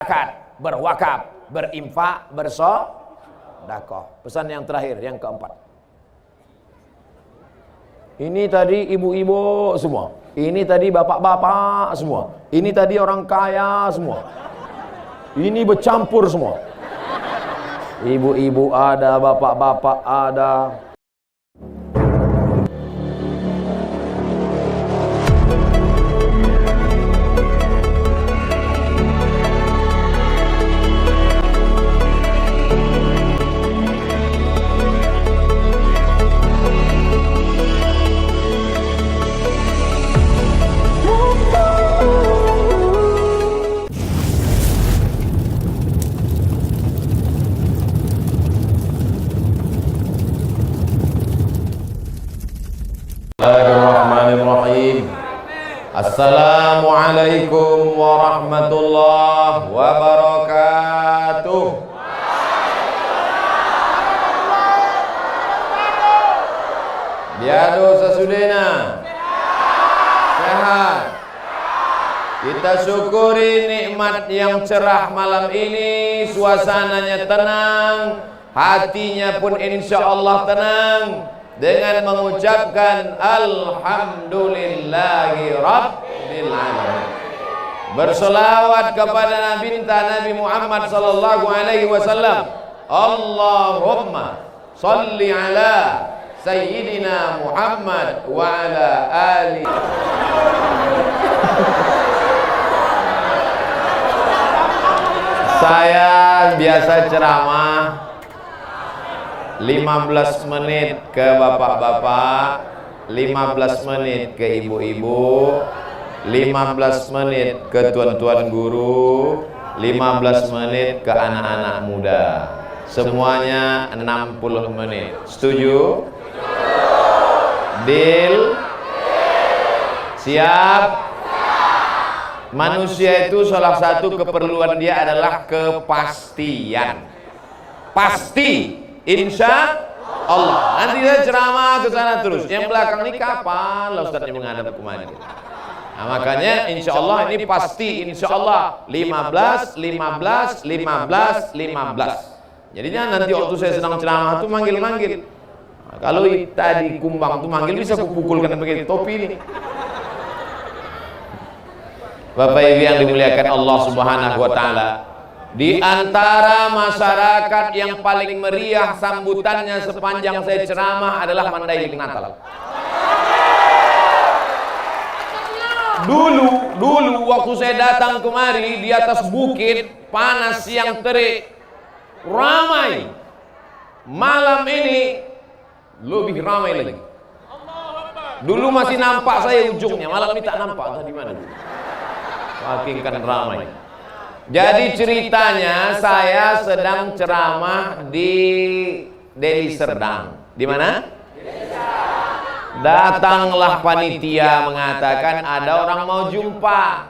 zakat, berwakaf, berinfak, bersedekah. Pesan yang terakhir, yang keempat. Ini tadi ibu-ibu semua. Ini tadi bapak-bapak semua. Ini tadi orang kaya semua. Ini bercampur semua. Ibu-ibu ada, bapak-bapak ada. Bismillahirrahmanirrahim. Assalamualaikum warahmatullahi wabarakatuh. Biado sasudena. Sehat. Kita syukuri nikmat yang cerah malam ini, suasananya tenang, hatinya pun insya Allah tenang, dengan mengucapkan alhamdulillahi rabbil alamin. Bersolawat kepada Nabi Nabi Muhammad sallallahu alaihi wasallam. Allahumma salli ala sayyidina Muhammad wa ala ali. Saya biasa ceramah 15 menit ke bapak-bapak, 15 menit ke ibu-ibu, 15 menit ke tuan-tuan guru, 15 menit ke anak-anak muda. Semuanya 60 menit. Setuju? Deal? Siap? Manusia itu salah satu keperluan dia adalah kepastian. Pasti. Insya Allah. Nanti saya ceramah ke sana terus. Yang belakang ini kapan Ustaznya menghadap kemari? Nah, makanya insya Allah ini pasti insya Allah 15, 15, 15, 15. Jadinya nanti waktu saya sedang ceramah itu manggil-manggil. Nah, kalau tadi kumbang itu manggil bisa kupukulkan pakai topi ini. Bapak Ibu yang dimuliakan Allah Subhanahu wa taala. Di antara masyarakat yang paling meriah sambutannya sepanjang saya ceramah adalah Mandailing Natal. Dulu waktu saya datang kemari di atas bukit, panas siang terik, ramai. Malam ini lebih ramai lagi. Dulu masih nampak saya ujungnya, malam ini tak nampak. Entah di mana. Makin kan ramai. Jadi ceritanya saya sedang ceramah di Deli Serdang. Di mana? Datanglah panitia mengatakan ada orang mau jumpa.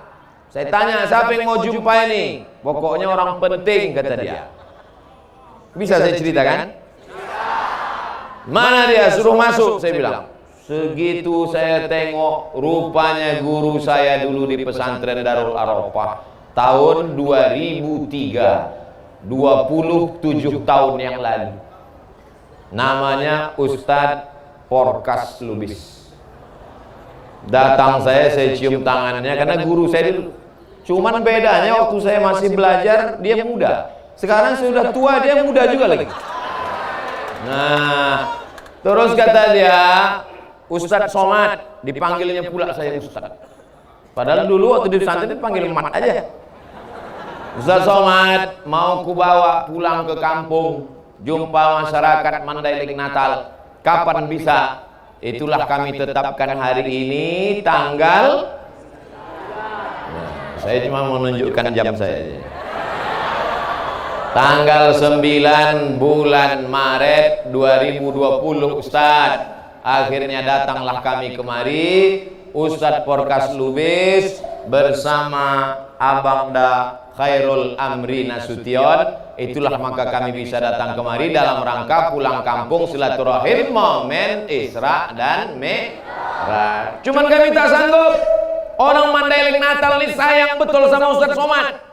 Saya tanya, siapa yang mau jumpa ini? Pokoknya orang penting, kata dia. Bisa saya ceritakan? Mana dia? Suruh masuk, saya bilang. Segitu saya tengok, rupanya guru saya dulu di pesantren Darul Arafah tahun 2003, 27 tahun yang lalu. Namanya Ustadz Porkas Lubis. Datang saya cium tangannya karena guru saya dulu. Cuman bedanya waktu saya masih belajar dia muda. Sekarang sudah tua dia muda juga lagi. Nah, terus kata dia, Ustadz Somad, dipanggilnya pula saya Ustadz. Padahal dulu waktu di pesantren dipanggil Mat aja. Ustadz Somad, mau kubawa pulang ke kampung, jumpa masyarakat Mandailing Natal. Kapan bisa? Itulah kami tetapkan hari ini tanggal. Nah, saya cuma mau menunjukkan jam saya. Tanggal 9 bulan Maret 2020 Ustadz. Akhirnya datanglah kami kemari, Ustadz Porkas Lubis bersama Abangda Khairul Amri Nasution. Itulah maka kami bisa datang kemari dalam rangka pulang kampung silaturahim momen Isra dan Mi'raj. Cuman kami tak sanggup. Orang Mandailing Natal ini sayang betul sama Ustadz Somad.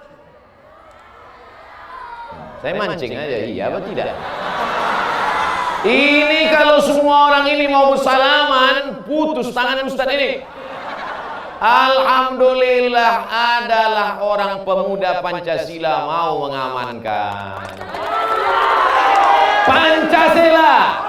Saya mancing aja, iya apa tidak? Ini kalau semua orang ini mau bersalaman, putus tangan Ustadz ini. Alhamdulillah adalah orang pemuda Pancasila mau mengamankan Pancasila.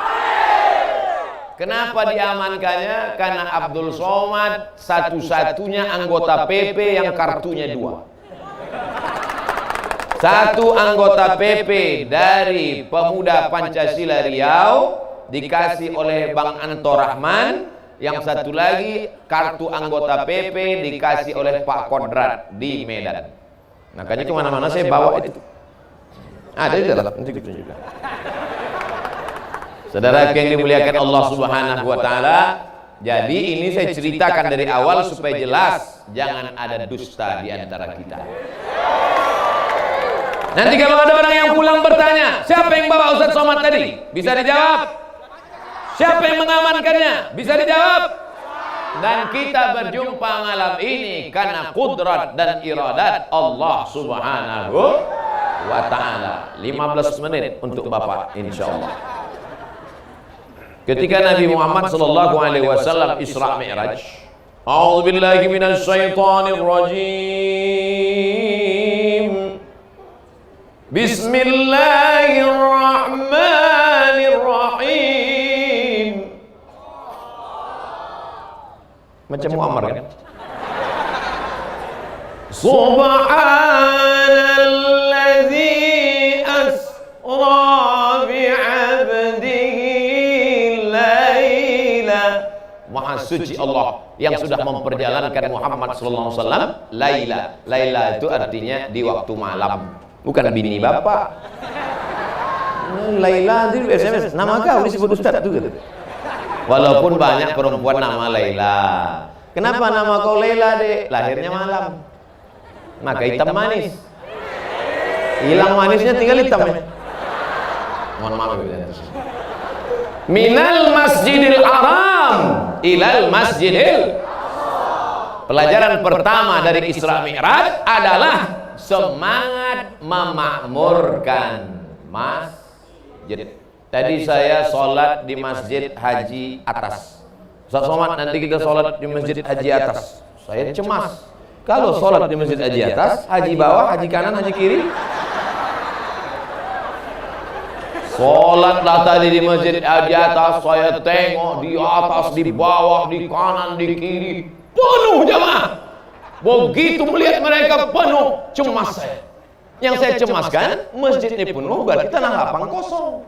Kenapa diamankannya? Karena Abdul Somad satu-satunya anggota PP yang kartunya 2. Satu anggota PP dari Pemuda Pancasila Riau dikasih oleh Bang Anto Rahman. Yang satu lagi kartu anggota PP dikasih oleh Pak Kodrat di Medan. Makanya kemana-mana saya bawa itu. Ada di dalam, nanti kita juga. Saudara yang dimuliakan Allah Subhanahu Wa Taala, jadi ini saya ceritakan dari awal supaya jelas, jangan ada dusta di antara kita. Nanti kalau ada orang yang pulang bertanya, siapa yang bawa Ustadz Somad tadi? Bisa dijawab. Siapa yang mengamankannya? Bisa dijawab. Dan kita berjumpa malam ini karena kudrat dan iradat Allah Subhanahu wa Ta'ala. 15 menit untuk Bapak insyaallah. Ketika Nabi Muhammad sallallahu alaihi wasallam Isra Mi'raj, A'udzu billahi minasy syaithanir rajim. Bismillahirrahmanirrahim. Macam Muammar kan? Subhanalladzi asra bi'abdihi laila. Maha suci Allah yang sudah memperjalankan Muhammad sallallahu alaihi wasallam laila. Laila itu artinya di waktu malam, bukan bini bapak. Laila itu SMS, nama kau disebut Ustaz itu gitu. Walaupun banyak perempuan nama Laila. Kenapa nama kau Laila, Dek? Lahirnya malam. Maka hitam manis. Hilang manisnya tinggal hitamnya. Mohon maaf ya. Minal Masjidil Haram ilal Masjidil. Pelajaran pertama dari Isra Mi'raj adalah semangat memakmurkan masjid. Tadi saya sholat di Masjid Haji Atas. Ustaz Somad, nanti kita sholat di Masjid Haji Atas. Saya cemas. Kalau sholat di Masjid Haji Atas, haji bawah, haji kanan, haji kiri. Sholatlah tadi di Masjid Haji Atas, saya tengok di atas, di bawah, di kanan, di kiri, penuh jamaah. Begitu melihat mereka penuh, cemas saya. Yang saya cemaskan, masjid ini penuh, berarti tanah lapang kosong.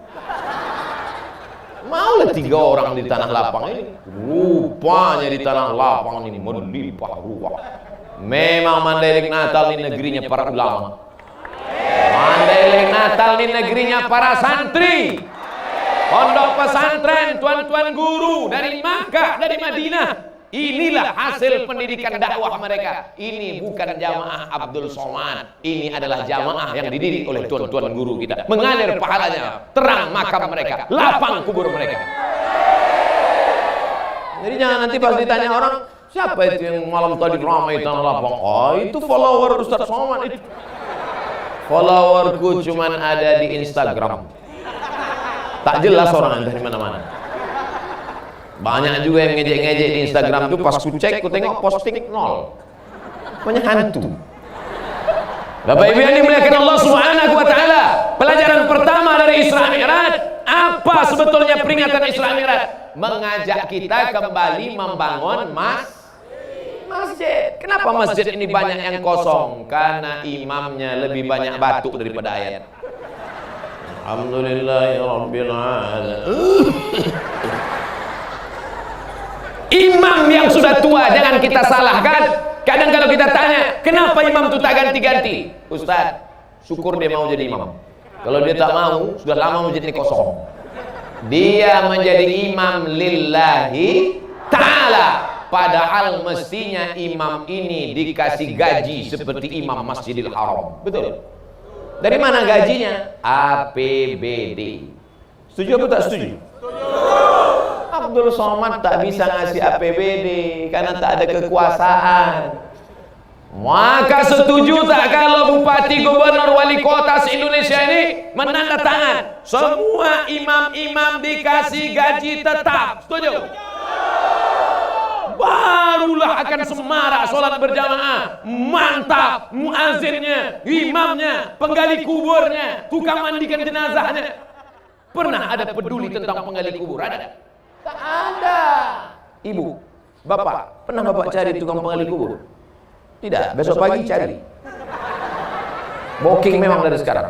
Maulah 3 orang di tanah lapang ini. Rupanya di tanah lapang ini melimpah ruah. Memang Mandailing Natal ini negerinya para ulama. Mandailing Natal ini negerinya para santri. Pondok pesantren, tuan-tuan guru dari Makkah, dari Madinah. Inilah hasil pendidikan dakwah mereka. Ini bukan jamaah Abdul Somad. Ini adalah jamaah yang dididik oleh tuan-tuan guru kita. Mengalir pahalanya, terang makam mereka, lapang kubur mereka. Jadi jangan nanti pas ditanya orang, siapa itu yang malam tadi ramai tanah lapang? Oh, itu follower Ustadz Somad itu. Followerku cuman ada di Instagram. Tak jelas orang dari mana-mana. Banyak juga yang ngejek-ngejek di Instagram itu, pas ku cek, ku tengok posting 0. Banyak hantu. Bapak Ibu yang dimuliakan Allah Subhanahu wa Ta'ala, pelajaran pertama dari Isra Mi'raj, apa sebetulnya peringatan Isra Mi'raj? Mengajak kita kembali membangun masjid. Kenapa masjid ini banyak yang kosong? Karena imamnya lebih banyak batuk daripada ayat. Alhamdulillahirabbil alamin. Imam yang sudah tua jangan kita salahkan. Kadang kalau kita tanya, kenapa imam itu tak ganti-ganti? Ustaz, syukur dia mau jadi imam. Kalau dia tak mau, sudah lama masjid ini kosong. Dia menjadi imam lillahi ta'ala. Padahal mestinya imam ini dikasih gaji seperti imam Masjidil Haram. Betul? Dari mana gajinya? APBD. Setuju atau tak setuju? Abdul Somad tak bisa ngasih APBD karena tak ada kekuasaan. Maka setuju tak kalau bupati, gubernur, wali kota se-Indonesia ini menandatangan semua imam-imam dikasih gaji tetap? Setuju? Barulah akan semarak sholat berjamaah. Mantap, muazzinnya, imamnya, penggali kuburnya, tukang mandikan jenazahnya. Pernah ada peduli tentang penggali kubur? Ada? Tak ada. Ibu, bapak, pernah bapak cari tukang penggali kubur? Tidak, besok pagi cari. Booking memang dari sekarang.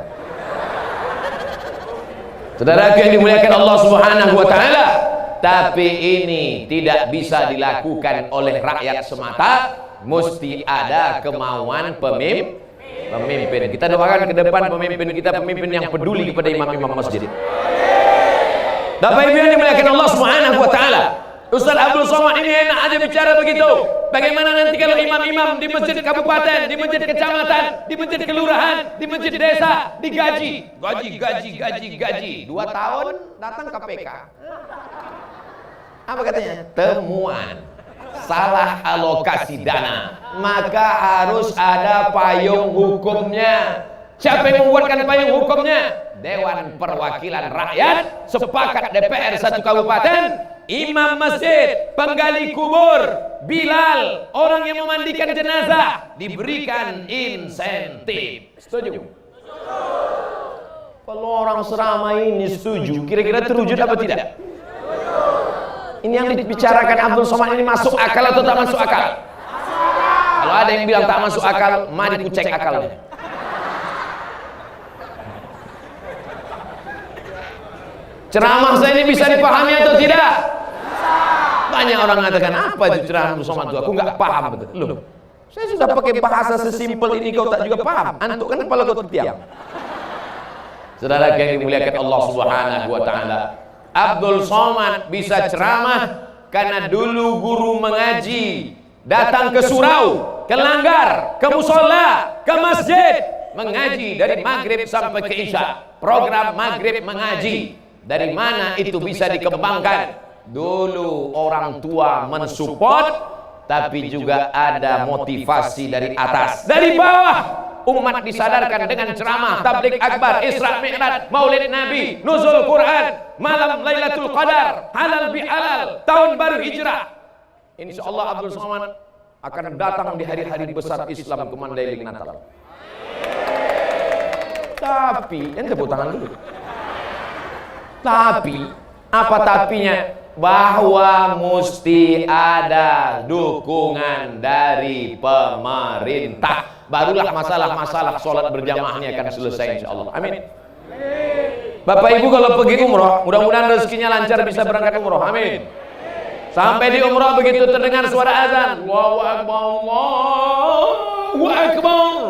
Saudara yang dimuliakan Allah Subhanahu wa taala, tapi ini tidak bisa dilakukan oleh rakyat semata, mesti ada kemauan pemimpin. Kita doakan ke depan pemimpin kita, pemimpin yang peduli kepada imam-imam masjid. Bapak Ibu yang dimuliakan Allah Subhanahu wa taala, Ustaz Abdul Somad ini enak aja bicara begitu. Bagaimana nanti kalau imam-imam di masjid kabupaten, di masjid kecamatan, di masjid kelurahan, di masjid desa digaji? Gaji. 2 tahun datang KPK. Apa katanya? Temuan salah alokasi dana, maka harus ada payung hukumnya. Siapa yang membuatkan payung hukumnya? Dewan Perwakilan Rakyat, sepakat DPR 1 kabupaten, imam masjid, penggali kubur, Bilal, orang yang memandikan jenazah diberikan insentif. Setuju? Kalau orang seramai ini setuju, kira-kira terwujud apa tidak? Ini yang dibicarakan Abdul Somad ini masuk akal atau tak masuk akal? Kalau ada yang bilang tak masuk akal, mari ku cek akalnya. Ceramah saya ini bisa dipahami atau tidak? Banyak orang mengatakan, apa itu ceramah Abdul Somad itu? Aku nggak paham. Betul. Loh, saya sudah pakai bahasa sesimpel ini, kau tak juga paham. Antuk kan kepala kau tertiam. Saudara yang dimuliakan Allah Subhanahu wa taala, Abdul Somad bisa ceramah karena dulu guru mengaji datang ke surau, ke langgar, ke musola, ke masjid, mengaji dari maghrib sampai ke isya. Program maghrib mengaji. Dari mana itu bisa dikembangkan? Dulu orang tua mensupport, tapi juga ada motivasi dari atas. Dari bawah umat disadarkan dengan ceramah, tabligh akbar, Isra Mi'raj, Maulid Nabi, nuzul Quran, malam Lailatul Qadar, halal bihalal, tahun baru hijrah. Insyaallah Abdul Somad akan datang di hari-hari besar Islam ke Mandailing Natal. Tapi, ente tepuk tangan dulu. Tapi, apa tapinya? Bahwa mesti ada dukungan dari pemerintah. Barulah masalah-masalah sholat berjamaahnya akan selesai insyaallah. Amin. Bapak Ibu kalau pergi umroh, mudah-mudahan rezekinya lancar bisa berangkat umroh. Amin. Sampai di umroh begitu terdengar suara azan, Allahu Akbar, Allahu Akbar.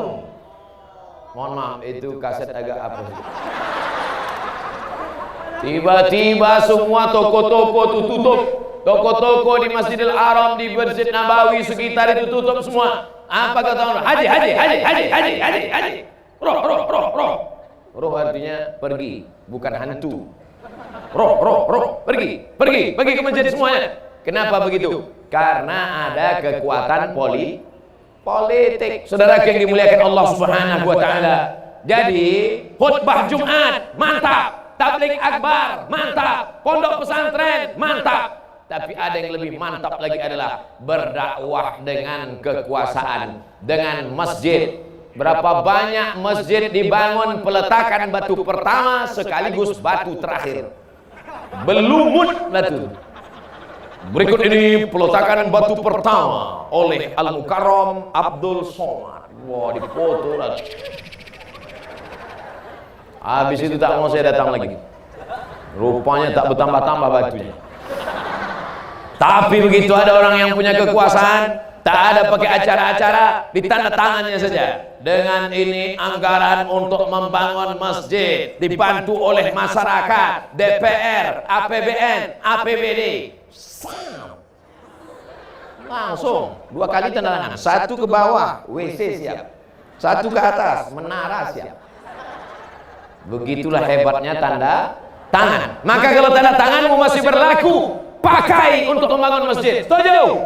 Mohon maaf, itu kaset agak apa sih? Tiba-tiba semua toko-toko itu tutup. Toko-toko di Masjidil Haram, di Masjid Nabawi sekitar itu tutup semua. Apa kata orang? Haji. Roh. Roh artinya pergi, bukan hantu. Roh, pergi ke masjid semuanya. Kenapa begitu? Karena ada kekuatan politik. Saudara yang dimuliakan Allah Subhanahu wa taala. Jadi, khutbah Jumat mantap. Tabligh akbar, mantap. Pondok pesantren, mantap. Tapi ada yang lebih mantap lagi adalah berdakwah dengan kekuasaan, dengan masjid. Berapa banyak masjid dibangun peletakan batu pertama sekaligus batu terakhir. Belumut batu. Berikut ini peletakan batu pertama oleh Al-Mukarram Abdul Somad. Wah, dipoto lagi. Habis itu tak mau saya datang lagi. Rupanya tak bertambah-tambah batunya. Tapi begitu ada orang yang punya kekuasaan, tak ada pakai acara-acara, ditanda tangannya saja. Dengan ini anggaran untuk membangun masjid dibantu oleh masyarakat, DPR, APBN, APBD. Langsung 2 kali tanda tangan. 1 ke bawah, WC siap. 1 ke atas, menara siap. Begitulah hebatnya tanda tangan. Maka kalau tanda tanganmu masih berlaku, pakai untuk membangun masjid. Setuju?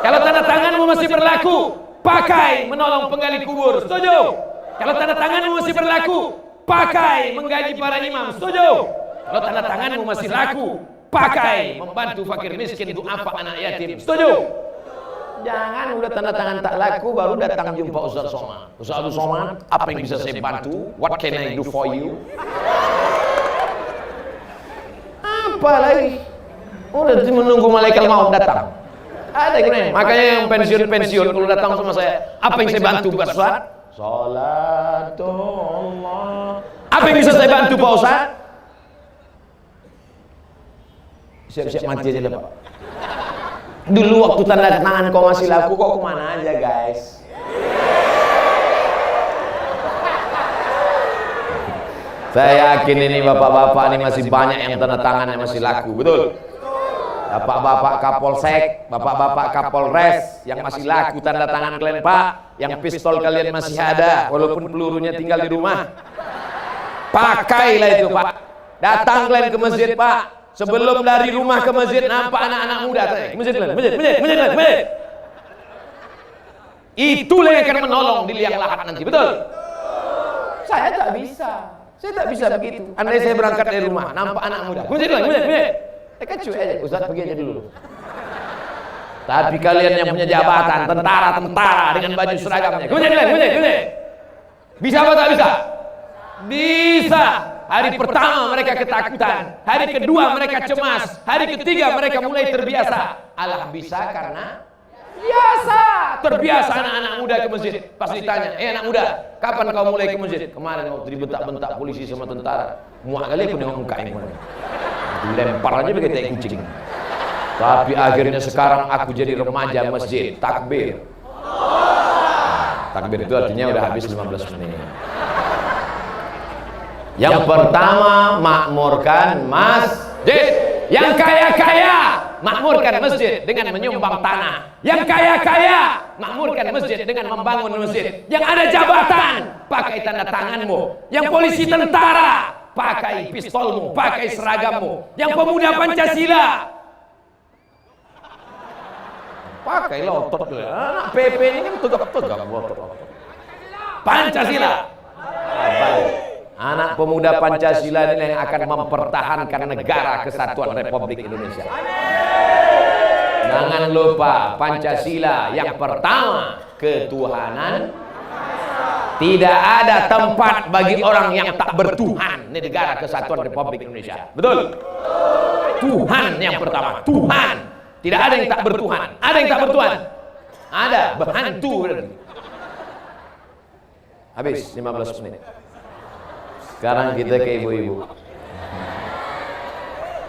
Kalau tanda tanganmu masih berlaku, pakai menolong penggali kubur. Setuju? Kalau tanda tanganmu masih berlaku, pakai menggaji para imam. Setuju? Kalau tanda tanganmu masih laku, pakai membantu fakir miskin, duafa anak yatim. Setuju? Jangan udah tanda tangan tak laku baru datang jumpa Ustaz Somad. Ustaz Somad, apa yang bisa saya bantu? What can I do for you? Apa lagi? Udah menunggu malaikat maut datang. Ada gunanya. Makanya yang pensiun kalau datang sama saya, apa yang saya bantu Pak Ustaz? Salatullah. Apa yang bisa saya bantu Pak Ustaz? Siap-siap mati aja Pak. Dulu waktu tanda tangan kau masih laku, kok kemana aja guys? Saya yakin ini bapak-bapak ini masih banyak yang tanda tangannya masih laku, betul? Bapak-bapak Kapolsek, bapak-bapak Kapolres yang masih laku tanda tangan kalian Pak, yang pistol kalian masih ada, walaupun pelurunya tinggal di rumah. Pakailah itu Pak. Datang kalian ke masjid Pak. Sebelum dari rumah ke masjid nampak anak-anak muda tadi. Masjid. Itulah yang akan menolong di liang lahat nanti, betul? Saya tak bisa begitu. Andai saya berangkat dari rumah, nampak anak muda. Masjid. Kan cuy aja, Ustaz pergi aja dulu. Tapi kalian yang punya jabatan, tentara dengan baju seragamnya. Masjid. Bisa apa tak bisa? Bisa. Hari pertama mereka ketakutan, hari kedua mereka cemas, hari ketiga mereka mulai terbiasa. Alah bisa karena biasa. Terbiasa anak-anak muda ke masjid. Pas ditanya, anak muda, kapan kau mulai ke masjid? Kemarin waktu dibentak-bentak polisi sama tentara. Muak kali aku nengok muka yang mana. Dilempar aja begitu kayak kucing. Tapi akhirnya sekarang aku jadi remaja masjid. Takbir. Takbir itu artinya udah habis 15 menit. Yang pertama, makmurkan masjid. Yang kaya-kaya, makmurkan masjid dengan menyumbang tanah. Yang kaya-kaya, makmurkan masjid dengan membangun masjid. Yang ada jabatan, pakai tanda tanganmu. Yang polisi tentara, pakai pistolmu, pakai seragammu. Yang pemuda Pancasila, pakai lotot. Anak PP ini kan tegak-tegak lotot. Pancasila. Anak pemuda Pancasila ini yang akan mempertahankan negara kesatuan Republik Indonesia. Jangan lupa Pancasila yang pertama, ketuhanan. Tidak ada tempat bagi orang yang tak bertuhan di negara kesatuan Republik Indonesia. Betul? Tuhan yang pertama, Tuhan. Tidak ada yang tak bertuhan. Ada yang tak bertuhan? Ada, berhantu berarti. Habis 15 menit. Sekarang kita ke ibu-ibu.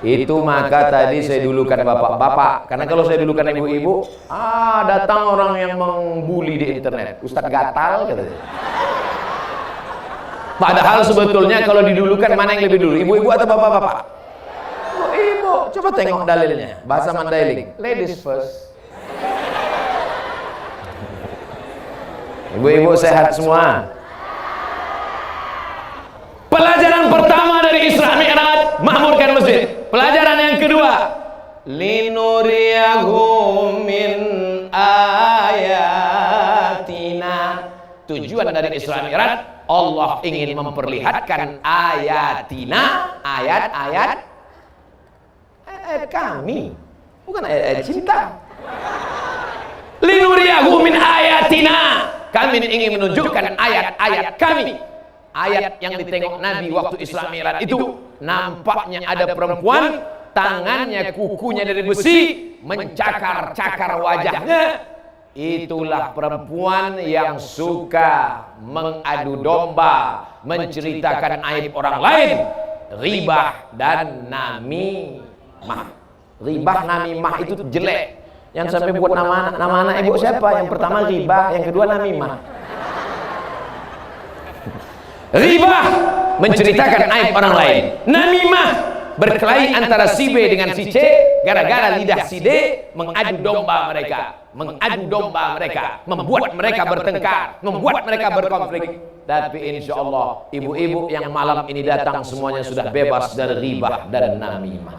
Itu maka tadi saya dulukan bapak-bapak. Karena kalau saya dulukan ibu-ibu, datang orang yang membuli di internet. Ustadz gatal katanya. Padahal sebetulnya kalau didulukan mana yang lebih dulu? Ibu-ibu atau bapak-bapak? Ibu. Coba tengok dalilnya. Bahasa Mandailing. Ladies first. Ibu-ibu sehat semua? Pelajaran pertama dari Isra Mi'raj, makmurkan masjid. Pelajaran yang kedua, linuriyahum min ayatina. Tujuan dari Isra Mi'raj, Allah ingin memperlihatkan ayatina, ayat-ayat kami, bukan ayat cinta. Linuriyahum min ayatina. Kami ingin menunjukkan ayat-ayat kami. Ayat yang ditengok Nabi waktu Isra Mi'raj itu, nampaknya ada perempuan, tangannya kukunya dari besi, mencakar-cakar wajahnya. Itulah perempuan yang suka mengadu domba, menceritakan aib orang lain, ribah dan namimah. Ribah namimah itu jelek. Yang sampai buat nama anak ibu siapa? Yang pertama ribah, yang kedua namimah. Ribah, menceritakan aib orang lain. Namimah, berkelahi antara si B dengan si C, gara-gara lidah si D mengadu domba mereka, membuat mereka bertengkar, membuat mereka berkonflik. Tapi insya Allah ibu-ibu yang malam ini datang semuanya sudah bebas dari ribah dan namimah.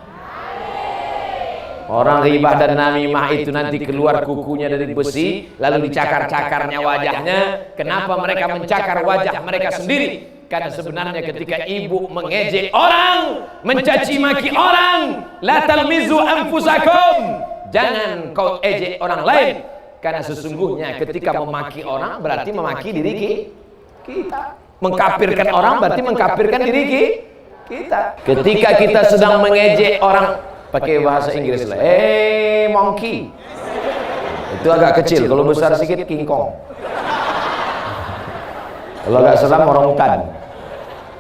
Orang ribah dan namimah itu nanti keluar kukunya dari besi, lalu dicakar-cakarnya wajahnya. Kenapa mereka mencakar wajah mereka sendiri? Karena sebenarnya ketika ibu mengejek orang, mencaci maki orang, la talmizu anfusakum, jangan kau ejek orang lain. Karena sesungguhnya ketika memaki orang berarti memaki diri kita. Mengkafirkan orang berarti mengkafirkan diri kita. Ketika kita sedang mengejek orang, pakai bahasa Inggris lah, monkey, itu agak kecil. Kalau besar sedikit King Kong. Kalau agak seram orangutan.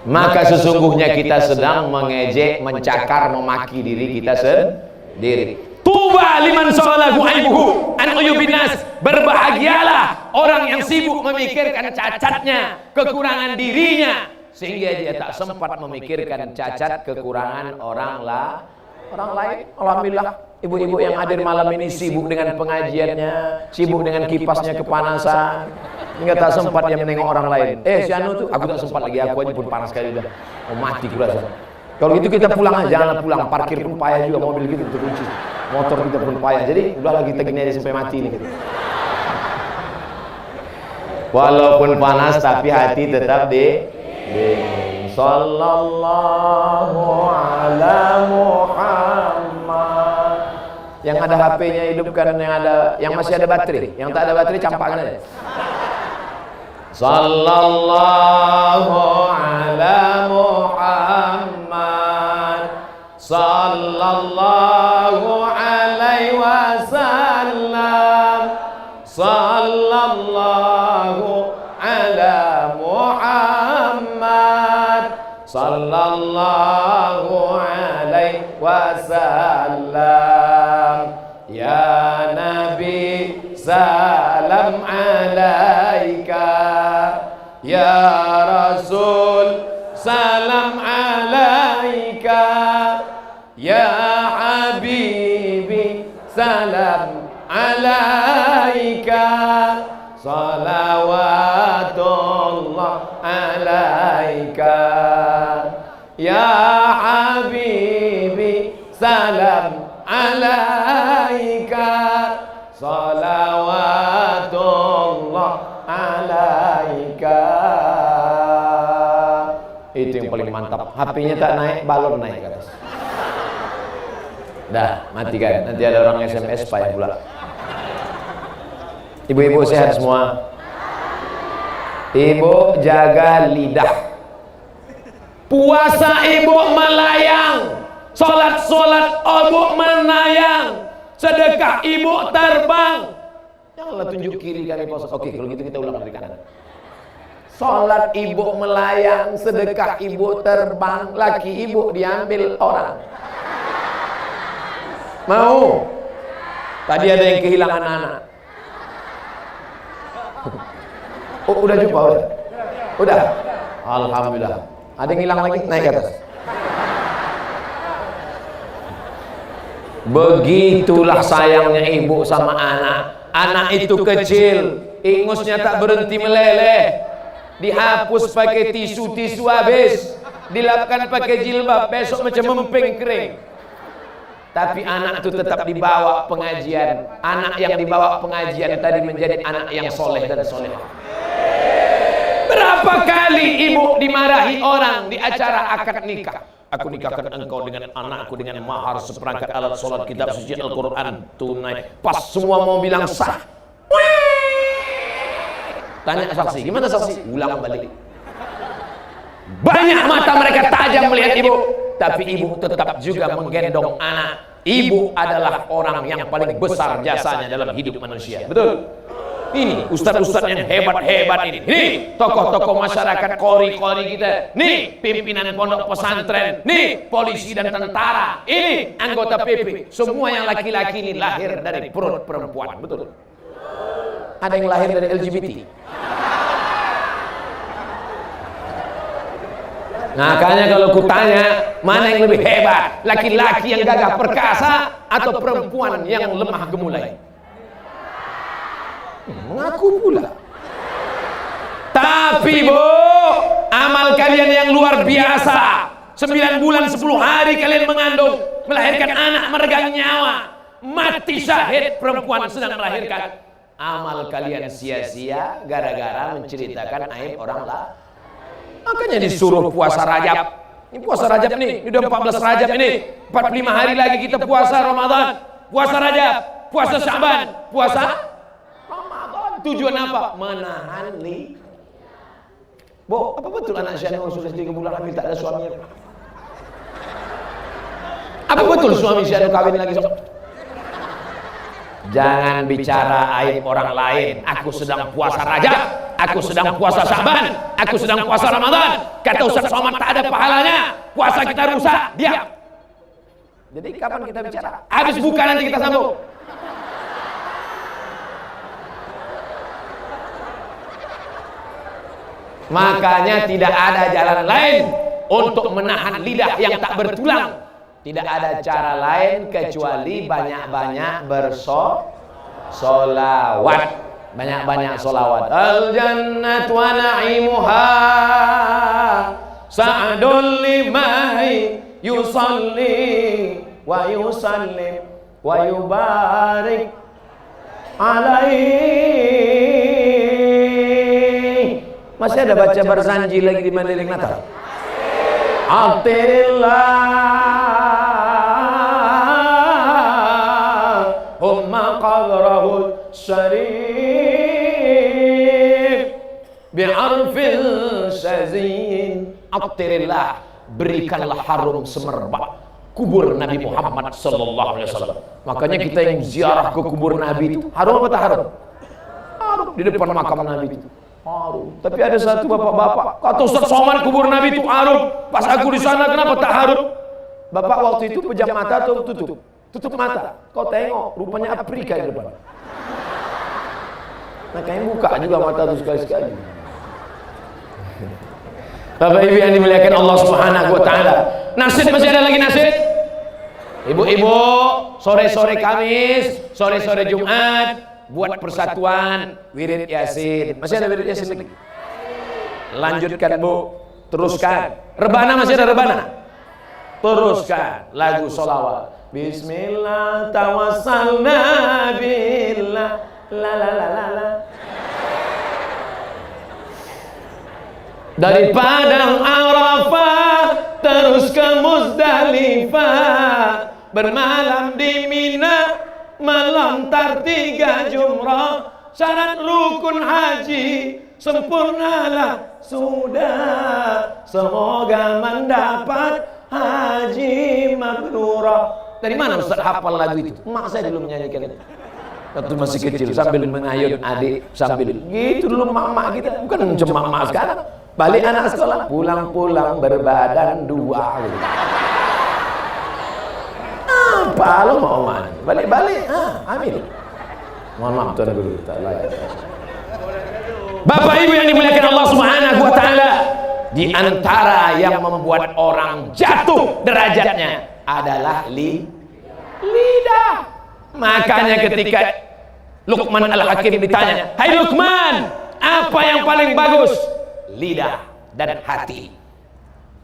Maka sesungguhnya kita sedang mengejek, mencakar, memaki diri kita sendiri. Tuba liman salahu aibuhu an uyubinas. Berbahagialah orang yang sibuk memikirkan cacatnya, kekurangan dirinya, sehingga dia tak sempat memikirkan cacat kekurangan orang lain. Alhamdulillah, ibu-ibu yang hadir malam ini sibuk dengan pengajiannya, sibuk dengan kipasnya kepanasan, hingga tak sempat dia menengok orang lain. Si Anu tuh, aku tak sempat lagi, aku aja pun panas sekali udah mau mati kurasa. Kalau gitu kita pulang aja, janganlah pulang, parkir pun payah juga, mobil gitu terkunci, motor kita pun payah. Jadi udah lagi kita gini aja sampai mati nih. Walaupun panas tapi hati tetap dingin. Sallallahu ala Muhammad. Yang ada HP-nya hidupkan, yang masih ada baterai, yang tak ada baterai campakkan aja. Sallallahu ala Muhammad, sallallahu alaihi wasallam, sallallahu ala Muhammad, sallallahu alaihi wasallam. Ya Nabi salam alaika, ya Rasul salam alaika, ya Habibi salam alaika, salawatullah alaika, ya Habibi salam alaika, salawatullah alaika. Itu yang paling mantap. HP-nya tak naik, balon naik ke atas. Dah, matikan. Nanti ada orang SMS payah pula. Ibu-ibu sehat semua? Ibu jaga lidah. Puasa ibu melayang. Solat ibu menayang. Sedekah ibu terbang. Janganlah tunjuk kiri kami puasa. Oke, kalau gitu kita ulang dari kanan. Solat ibu melayang, sedekah ibu terbang, laki ibu diambil orang. Mau? Tadi ada yang kehilangan anak. Oh, udah jumpa udah. Udah. Alhamdulillah. Ada yang hilang lagi, naik ke atas. Begitulah sayangnya ibu sama anak. Anak itu kecil, ingusnya tak berhenti meleleh. Dihapus pakai tisu habis, dilapkan pakai jilbab, besok macam mempeng kering. Tapi anak itu tetap dibawa pengajian. Anak yang dibawa pengajian tadi menjadi anak yang soleh dan solehah. Berapa kali ibu dimarahi orang di acara akad nikah? Aku nikahkan engkau dengan anakku dengan mahar seperangkat alat sholat, kitab suci Al-Quran tunai. Pas semua mau bilang sah, tanya saksi, gimana saksi? Ulang balik. Banyak mata mereka tajam melihat ibu, tapi ibu tetap juga menggendong anak. Ibu adalah orang yang paling besar jasanya dalam hidup manusia. Betul? Ini ustaz-ustaz yang hebat-hebat ini. Nih tokoh-tokoh masyarakat, kori-kori kita. Nih pimpinan pondok pesantren. Nih polisi dan tentara. Ini anggota PP. Semua yang laki-laki ini lahir dari perut perempuan. Betul? Ada yang lahir dari LGBT. Nah, makanya kalau kutanya mana yang lebih hebat, laki-laki yang gagah perkasa atau perempuan yang lemah gemulai? Mengaku pula. Tapi bu, amal kalian yang luar biasa. 9 bulan 10 hari kalian mengandung, melahirkan anak meregang nyawa. mati syahid perempuan sedang melahirkan, amal kalian sia-sia gara-gara menceritakan aib orang lain. Makanya disuruh puasa Rajab. Ini puasa Rajab nih, udah 14 Rajab ini. 45 hari lagi kita puasa Ramadan. Puasa Rajab, puasa Syaban, puasa Ramadan. Tujuan apa? Menahan Bu, apa betul anak Syahnur sudah 3 bulan hamil tak ada suaminya? Apa betul suami Syahnur kawin lagi? Jangan bicara aib orang lain. Aku sedang puasa Rajab, aku sedang puasa Syaban, aku sedang puasa Ramadan. Kata Ustaz Somad tak ada pahalanya, puasa kita rusak. Diam. Jadi kapan kita bicara? Habis buka nanti kita sambung. Makanya tidak ada jalan lain untuk menahan lidah yang tak bertulang. Tidak ada cara lain kecuali banyak-banyak bersolawat. Banyak-banyak solawat. Al jannatu wa na'imuha sa'adul limai yusalli wa yusallim wa yubarik alaihi. Masih ada baca bersanji lagi di Mandailing Natal? Allahumma qadrahu syarif bi'arfil syazin. Attirillah, berikanlah harum semerbak kubur Nabi Muhammad sallallahu alaihi wasallam. Makanya kita yang ziarah ke kubur Nabi itu harum apa tak harum? Harum di depan makam Nabi itu. Harum. Tapi ada satu bapak-bapak kata Ustaz Somad kubur Nabi itu harum. Pas aku di sana kenapa tak harum? Bapak waktu itu pejam mata atau tutup? Tutup mata. Kau tengok rupanya Afrika di depan. Makanya buka juga mata itu sekali-sekali. Bapak Ibu yang dimuliakan Allah Subhanahu wa taala. Nasid masih ada lagi nasid? Ibu-ibu, sore-sore Kamis, sore-sore Jumat buat persatuan wirid Yasin. Masih ada wirid Yasin lagi? Lanjutkan Bu, teruskan. Rebana masih ada rebana? Teruskan lagu sholawat. Bismillah tawassalna billah la la la la la. Dari padang Arafah terus ke Muzdalifah, bermalam di Mina, melontar 3 jumrah. Syarat rukun haji sempurnalah sudah, semoga mendapat haji mabrurah. Dari mana Ustaz hafal lagu itu? Mak saya dulu menyanyikan itu waktu masih kecil, sambil mengayun adik, sambil gitu dulu mak-mak kita. Bukan cuma mak sekarang. Balik anak sekolah, pulang-pulang berbadan 2 gitu. Apa lo mau main? Balik-balik, ambil. Mohon maaf Tuan Guru, tak layak. Bapak Ibu yang dimuliakan Allah Subhanahu wa taala, di antara yang membuat orang jatuh derajatnya adalah lidah. Makanya ketika Luqman Al-Hakim ditanya, "Hai Luqman, apa yang paling bagus?" Lidah dan hati.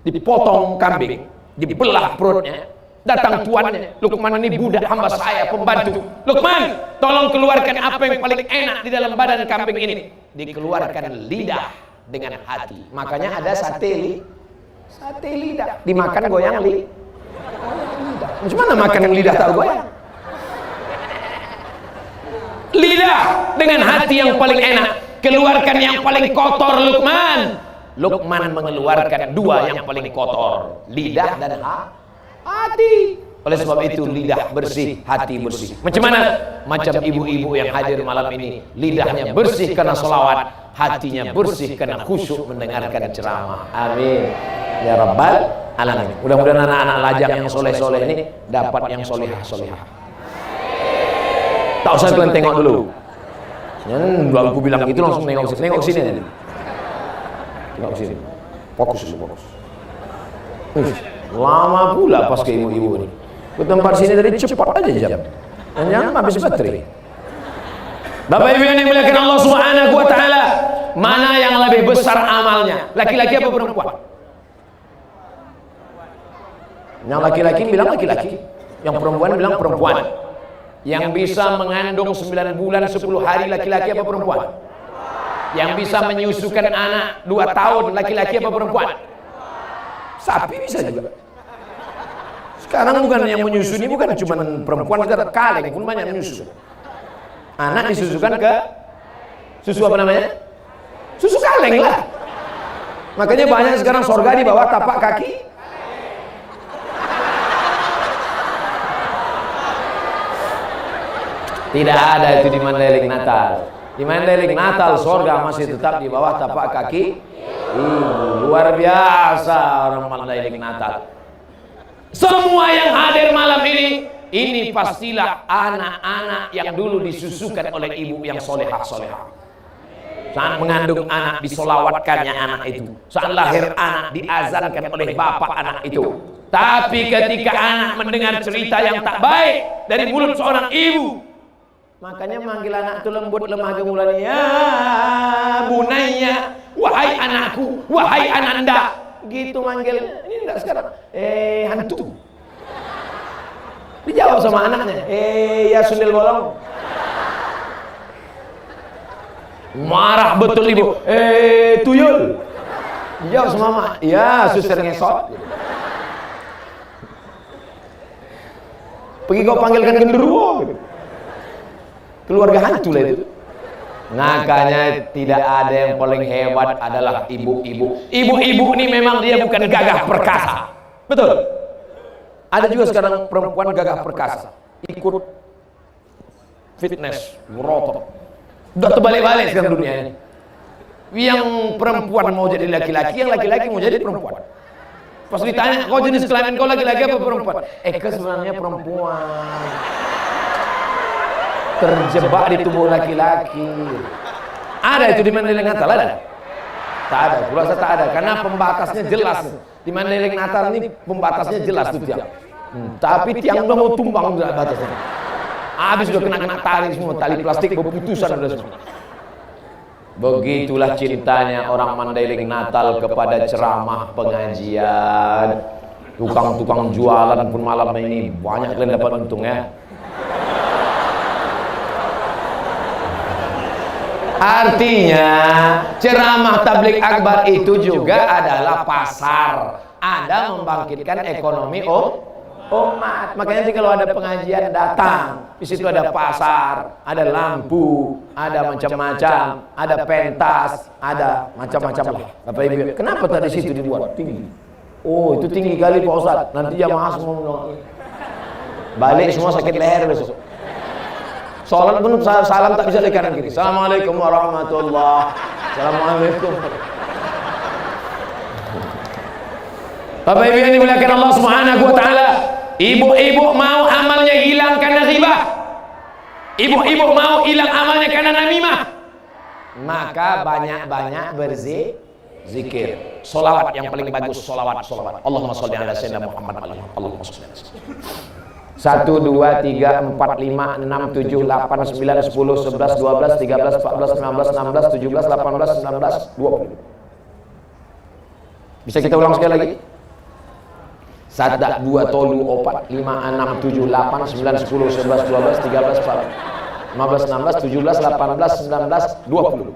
Dipotong kambing, dibelah perutnya. Datang tuannya, Luqman ini budak hamba saya, pembantu. Luqman, tolong keluarkan apa yang paling enak di dalam badan kambing ini. Dikeluarkan lidah dengan hati. Makanya ada sate lidah. Dimakan goyang lidah. Macam mana makan lidah tak goyang? Lidah dengan hati yang paling enak. Keluarkan yang paling kotor Luqman. Luqman mengeluarkan 2 yang paling kotor, lidah dan hati. Oleh sebab itu lidah bersih, hati bersih. Macam mana? Macam ibu-ibu yang hadir malam ini, lidahnya bersih karena sholawat, hatinya bersih karena khusyuk mendengarkan ceramah. Amin ya rabbal alamin. Mudah-mudahan anak-anak lajang yang soleh-soleh ini dapat yang solehah-solehah. Tak usah kalian tengok dulu. Kalau aku bilang itu langsung nengok sini. Tengok sini. Fokus. Lama pula pas ke ibu-ibu ini. Ke tempat sini tadi cepat aja jam. Dan jangan habis baterai. Bapak Ibu yang dimuliakan Allah Subhanahu wa taala, mana yang lebih besar amalnya? Laki-laki apa perempuan? Yang laki-laki bilang laki-laki, yang perempuan bilang perempuan. Yang bisa mengandung 9 bulan 10 hari laki-laki apa perempuan? Yang bisa menyusukan anak 2 tahun laki-laki apa perempuan? Sapi bisa juga. Sekarang bukan yang menyusui bukan cuma perempuan, kita kaleng pun banyak menyusu. Anak disusukan ke susu apa namanya? Susu kaleng lah. Makanya banyak sekarang sorga di bawah tapak kaki. Tidak ada itu di Mandailing Natal. Di Mandailing Natal sorga masih tetap di bawah tapak kaki ibu. Luar biasa orang Mandailing Natal. Semua yang hadir malam ini pastilah anak-anak yang dulu disusukan oleh ibu yang solehah-solehah. Saat mengandung anak disolawatkannya anak itu. Saat lahir anak diazankan oleh bapak anak itu. Tapi ketika anak mendengar cerita yang tak baik dari mulut seorang ibu, makanya manggil anak itu lembut lemah gemulanya, ya bunayya, wahai anakku, wahai ananda. Gitu manggil. Ini enggak sekarang. Hantu. Dijawab sama anaknya. Ya sundel bolong. Marah betul ibu. Tuyul. Dijawab sama mama. Ya suster ngesot. Pergi kau panggilkan genderuwo. Keluarga hantu lah itu. Makanya tidak ada yang paling hebat adalah ibu-ibu. Ibu-ibu ini memang dia bukan gagah perkasa. Betul. Ada juga sekarang perempuan gagah perkasa ikut fitness, merotot. Udah terbalik-balik sekarang dunia ini. Yang perempuan mau jadi laki-laki, yang laki-laki mau jadi perempuan. Pas ditanya, kau jenis kelamin kau laki-laki apa perempuan? Sebenarnya perempuan. Terjebak di tubuh laki-laki. Ada itu di Mandailing Natal ada? Tak ada, kurasa tak ada karena pembatasnya jelas. Di Mandailing Natal ini pembatasnya jelas tuh tiang. Tapi tiang udah mau tumbang udah batasnya. Habis udah kena tali semua, tali plastik berputusan udah semua. Begitulah cintanya orang Mandailing Natal kepada ceramah pengajian. Tukang-tukang jualan pun malam ini banyak kalian dapat untung ya. Artinya ceramah tabligh akbar itu juga adalah pasar. Ada membangkitkan ekonomi umat. Makanya nanti kalau ada pengajian datang, di situ ada pasar, ada lampu, ada macam-macam, ada pentas, ada macam-macam lah. Bapak Ibu, kenapa tadi situ dibuat tinggi? Oh, itu tinggi kali Pak Ustadz. Nanti jamaah semua balik semua sakit leher besok. Salat pun salam tak bisa di kanan kiri. Assalamualaikum warahmatullahi. Assalamualaikum. Bapak Ibu yang dimuliakan Allah Subhanahu wa taala, ibu-ibu mau amalnya hilang karena ghibah. Ibu-ibu mau hilang amalnya karena namimah. Maka banyak-banyak berzikir. Solawat yang paling bagus solawat. Allahumma sholli ala sayyidina Muhammad. Allahumma sholli ala sayyidina 1, 2, 3, 4, 5, 6, 7, 8, 9, 10, 11, 12, 13, 14, 15, 16, 17, 18, 19, 20. Bisa kita ulang sekali lagi? 1, 2, 3, 4, 5, 6, 7, 8, 9, 10, 11, 12, 13, 14, 15, 16, 17, 18, 19, 20.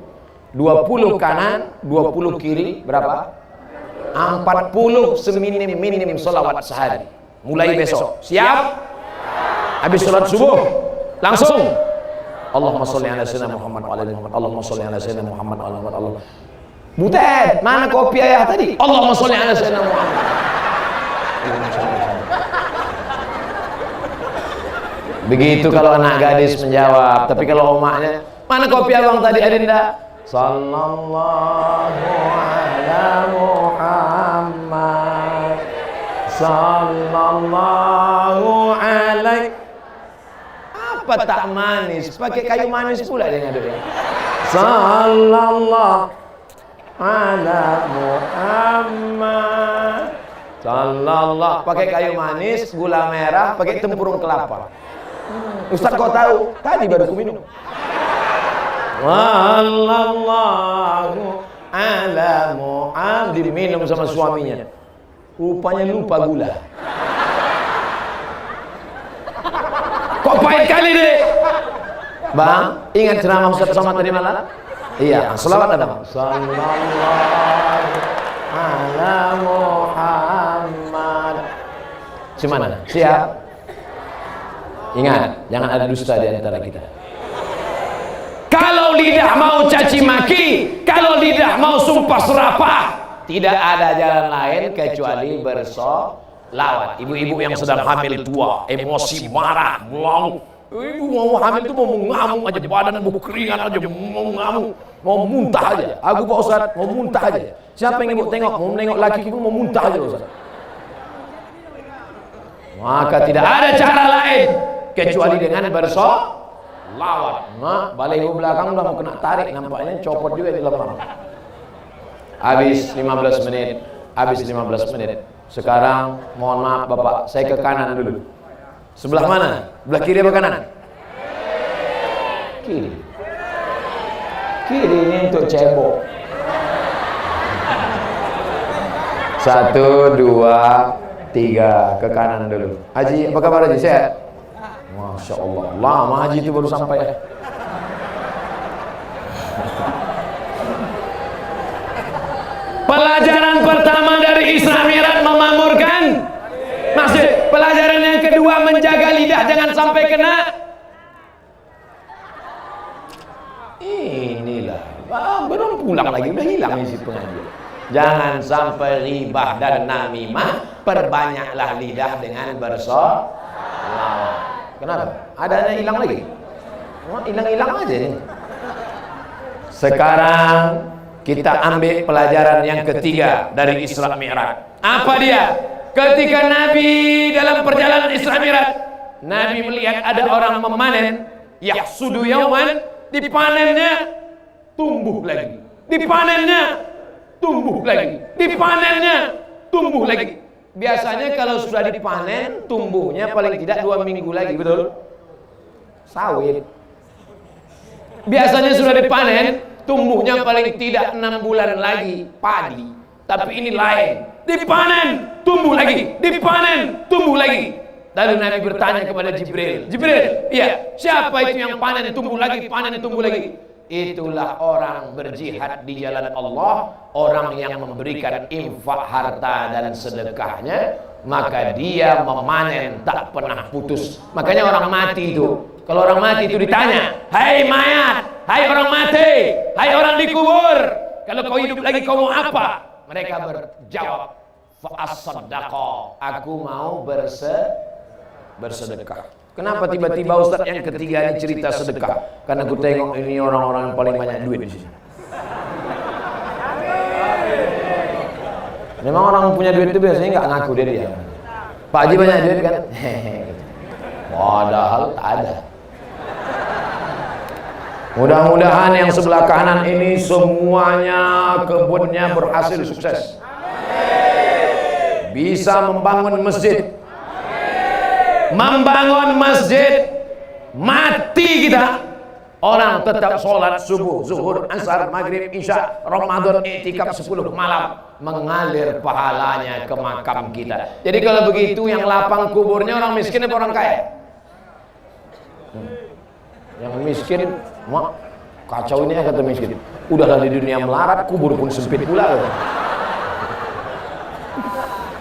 20 kanan, 20 kiri, berapa? 40 seminim-minim solawat sehari. Mulai besok. Siap? Habis sholat subuh langsung Allahumma sholli ala sayyidina Muhammad wa ala ali Muhammad. Allahumma sholli ala sayyidina Muhammad wa ala ali Muhammad. Butet, mana kopi ayah tadi? Allahumma sholli ala sayyidina Muhammad. Begitu kalau anak gadis menjawab, tapi kalau omaknya, mana kopi abang tadi Adinda? Sallallahu ala Muhammad. Sallallahu alaihi. Apa tak manis? Pakai kayu manis pula dia ngaduk. Sallallahu ala Muhammad. Sallallahu. Pakai kayu manis, gula merah, pakai tempurung kelapa. Ustaz kau tahu? Tadi baru ku minum. Wallahu ala Muhammad. Diminum sama suaminya. Rupanya lupa gula. Kok pahit kali deh. Bang, ingat ceramah Ustaz Somad tadi malam? Iya, selawat ada Bang. Sallallahu ala Muhammad. Gimana? Siap? Ingat, jangan ada dusta di antara kita. Kalau lidah mau caci maki, kalau lidah mau sumpah serapah, Tidak ada jalan lain kecuali bersolawat. Ibu-ibu yang sedang hamil tua, emosi, marah, melau. Ibu mau hamil itu mau ngamuk aja, badan mau keringat aja, mau ngamuk, mau muntah aja. Aku Pak Ustaz mau muntah aja. Siapa yang ibu tengok, mau menengok laki ibu mau muntah aja Ustaz. Maka tidak ada cara lain kecuali dengan bersolawat. Nah, baliho belakang udah mau kena tarik, nampaknya copot juga di lemah. Habis 15 menit, habis 15 menit. Sekarang mohon maaf Bapak, saya ke kanan dulu. Sebelah mana? Sebelah kiri apa kanan? Kiri. Kiri ini untuk cebok. 1, 2, 3 ke kanan dulu. Haji, apa kabar Haji? Sehat? Masya Allah, lama Haji itu baru sampai ya. pelajaran pertama dari Isra Mi'raj memamurkan masjid. Pelajaran yang kedua menjaga lidah jangan sampai kena. Inilah, belum pulang lagi, udah hilang isi pengajian. Jangan sampai ribah dan namimah, perbanyaklah lidah dengan bersolawat. Kenapa? Adanya hilang lagi? Hilang-hilang aja nih. Sekarang kita ambil pelajaran yang ketiga dari Isra Mi'raj. Apa dia? Ketika Nabi dalam perjalanan Isra Mi'raj, Nabi melihat ada orang memanen, yahsudu yauman, dipanennya tumbuh lagi, dipanennya tumbuh lagi, dipanennya tumbuh lagi. Biasanya kalau sudah dipanen, tumbuhnya paling tidak 2 minggu lagi, betul? Sawit. Biasanya sudah dipanen, tumbuhnya paling tidak 6 bulan lagi, padi. Tapi ini lain, dipanen, tumbuh lagi, dipanen, tumbuh lagi. Lalu Nabi bertanya kepada Jibril, Jibril, iya, siapa itu yang panen, tumbuh lagi, panen, tumbuh lagi? Itulah orang berjihad di jalan Allah, orang yang memberikan infak harta dan sedekahnya, maka dia memanen tak pernah putus. Makanya orang mati itu, kalau orang mati itu ditanya, hai mayat, hai orang mati, hai orang dikubur, kalau kau hidup lagi kau mau apa? Mereka berjawab, fa'as-sadaqah, aku mau bersedekah. Kenapa tiba-tiba Ustaz yang ketiga ini cerita sedekah? Karena aku tengok ini orang-orang yang paling banyak duit di sini. Memang orang punya duit itu biasanya nggak ngaku dia. Pak Haji banyak duit kan? Padahal tak ada. Mudah-mudahan yang sebelah kanan ini semuanya kebunnya berhasil sukses. Bisa membangun masjid. Membangun masjid, mati kita. Orang tetap sholat subuh, zuhur, asar, maghrib, isya, Ramadan, i'tikaf 10 malam, mengalir pahalanya ke makam kita. Jadi kalau begitu yang lapang kuburnya orang miskin atau orang kaya? Yang miskin, mak, kacau ini ya kata miskin. Udahlah di dunia melarat, kubur pun sempit pula.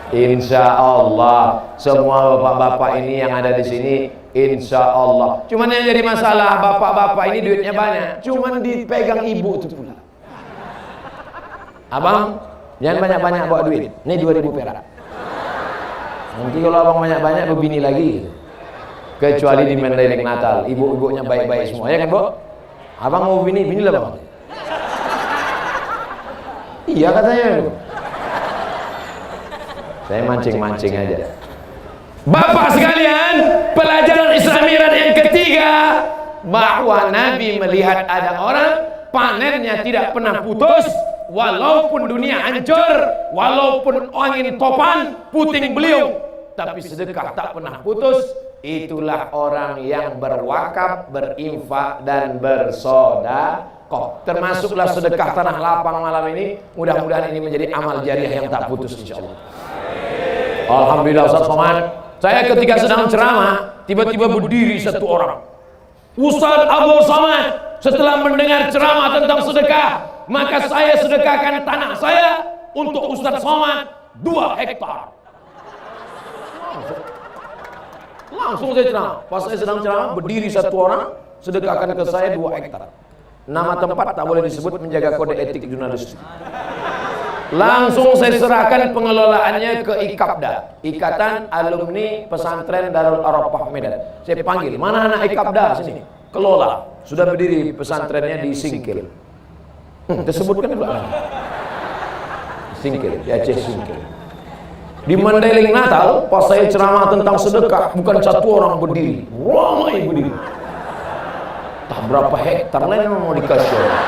Insya Allah semua bapak-bapak ini yang ada di sini, insya Allah. Cuman yang jadi masalah bapak-bapak ini duitnya banyak, cuman dipegang ibu itu pula. Abang, jangan banyak-banyak bawa duit. Ini 2.000 perak. Nanti kalau abang banyak-banyak berbini lagi. Kecuali di Mendadak Natal, ibu-ibunya baik-baik semua, ya kan, Bu? Abang mau bini, binilah bang. Iya katanya. Saya mancing-mancing aja. Bapak sekalian, pelajaran Isra Mi'raj yang ketiga, bahwa Nabi melihat ada orang panennya tidak pernah putus, walaupun dunia hancur, walaupun angin topan, puting beliung, tapi sedekah tak pernah putus. Itulah orang yang berwakaf, berinfak dan bersedekah. Termasuklah sedekah tanah lapang malam ini. Mudah-mudahan ini menjadi amal jariah yang tak putus insyaallah. Alhamdulillah Ustaz Somad. Saya ketika sedang ceramah, tiba-tiba berdiri satu orang. Ustaz Abdul Somad setelah mendengar ceramah tentang sedekah, maka saya sedekahkan tanah saya untuk Ustaz Somad 2 hektar. Langsung saya ceramah. Pas saya sedang ceramah, berdiri satu orang, sedekahkan ke saya 2 hektar. Nama tempat tak boleh disebut, menjaga kode etik jurnalistik. Langsung saya serahkan pengelolaannya ke IKAPDA, Ikatan Alumni Pesantren Darul Arafah Medan. Saya panggil, mana anak IKAPDA sini? Kelola. Sudah berdiri pesantrennya di Singkil. Tersebutkan juga. Singkil, di Aceh Singkil. Di Mandailing Natal, pas saya ceramah tentang sedekah, bukan satu orang berdiri, ramai berdiri. Tak berapa hektar lain yang mau dikasih orang.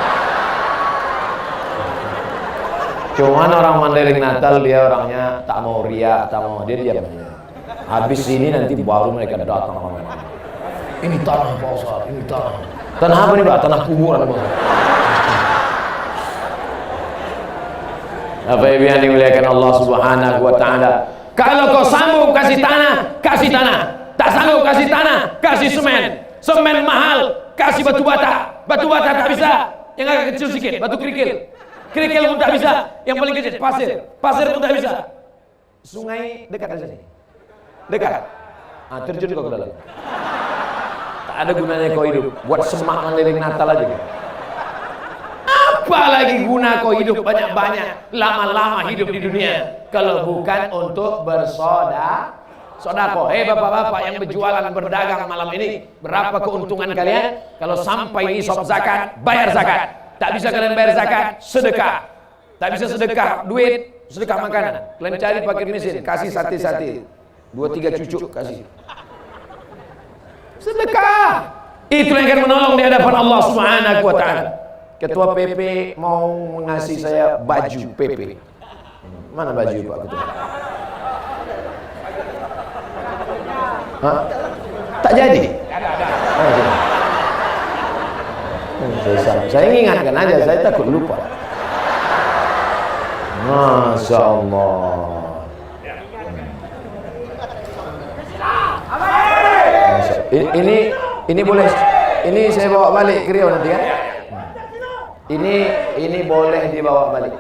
Cuman orang Mandailing Natal dia orangnya tak mau ria, tak mau, dia diam. Habis ini nanti baru mereka datang ramai-ramai. Ini tanah Pak Ustaz, ini tanah. Tanah apa nih Pak? Tanah kuburan Pak. Apa yang dimuliakan Allah Subhanahu wa taala. Kalau kau sanggup kasih tanah, kasih tanah. Tak sanggup kasih tanah, kasih semen. Semen mahal, kasih batu bata. Batu bata tak bisa, yang agak kecil sedikit, batu kerikil. Kerikil pun tak bisa, yang paling kecil pasir. Pasir pun tak bisa. Sungai dekat dari sini. Dekat. Terjun kau ke dalam. Tak ada gunanya kau hidup. Buat semak Mandailing Natal aja. Apalagi guna kau hidup banyak-banyak, lama-lama hidup di dunia, kalau bukan untuk bersodako. Bapak-bapak yang berjualan, berdagang malam ini, berapa keuntungan kalian? Kalau sampai nisab zakat, bayar zakat. Tak bisa kalian bayar zakat, sedekah. Tak bisa sedekah duit, sedekah makanan. Kalian cari fakir miskin, kasih sate-sate, 2-3 cucuk kasih. Sedekah. Itu yang akan menolong di hadapan Allah Subhanahu wa taala. Ketua PP mau mengasih saya baju PP. Mana baju Pak Ketua? Hah? Tak jadi? Saya ingatkan aja, saya takut lupa. Masya Allah. Ini boleh, ini saya bawa balik ke Riau nanti kan? Ini boleh dibawa balik.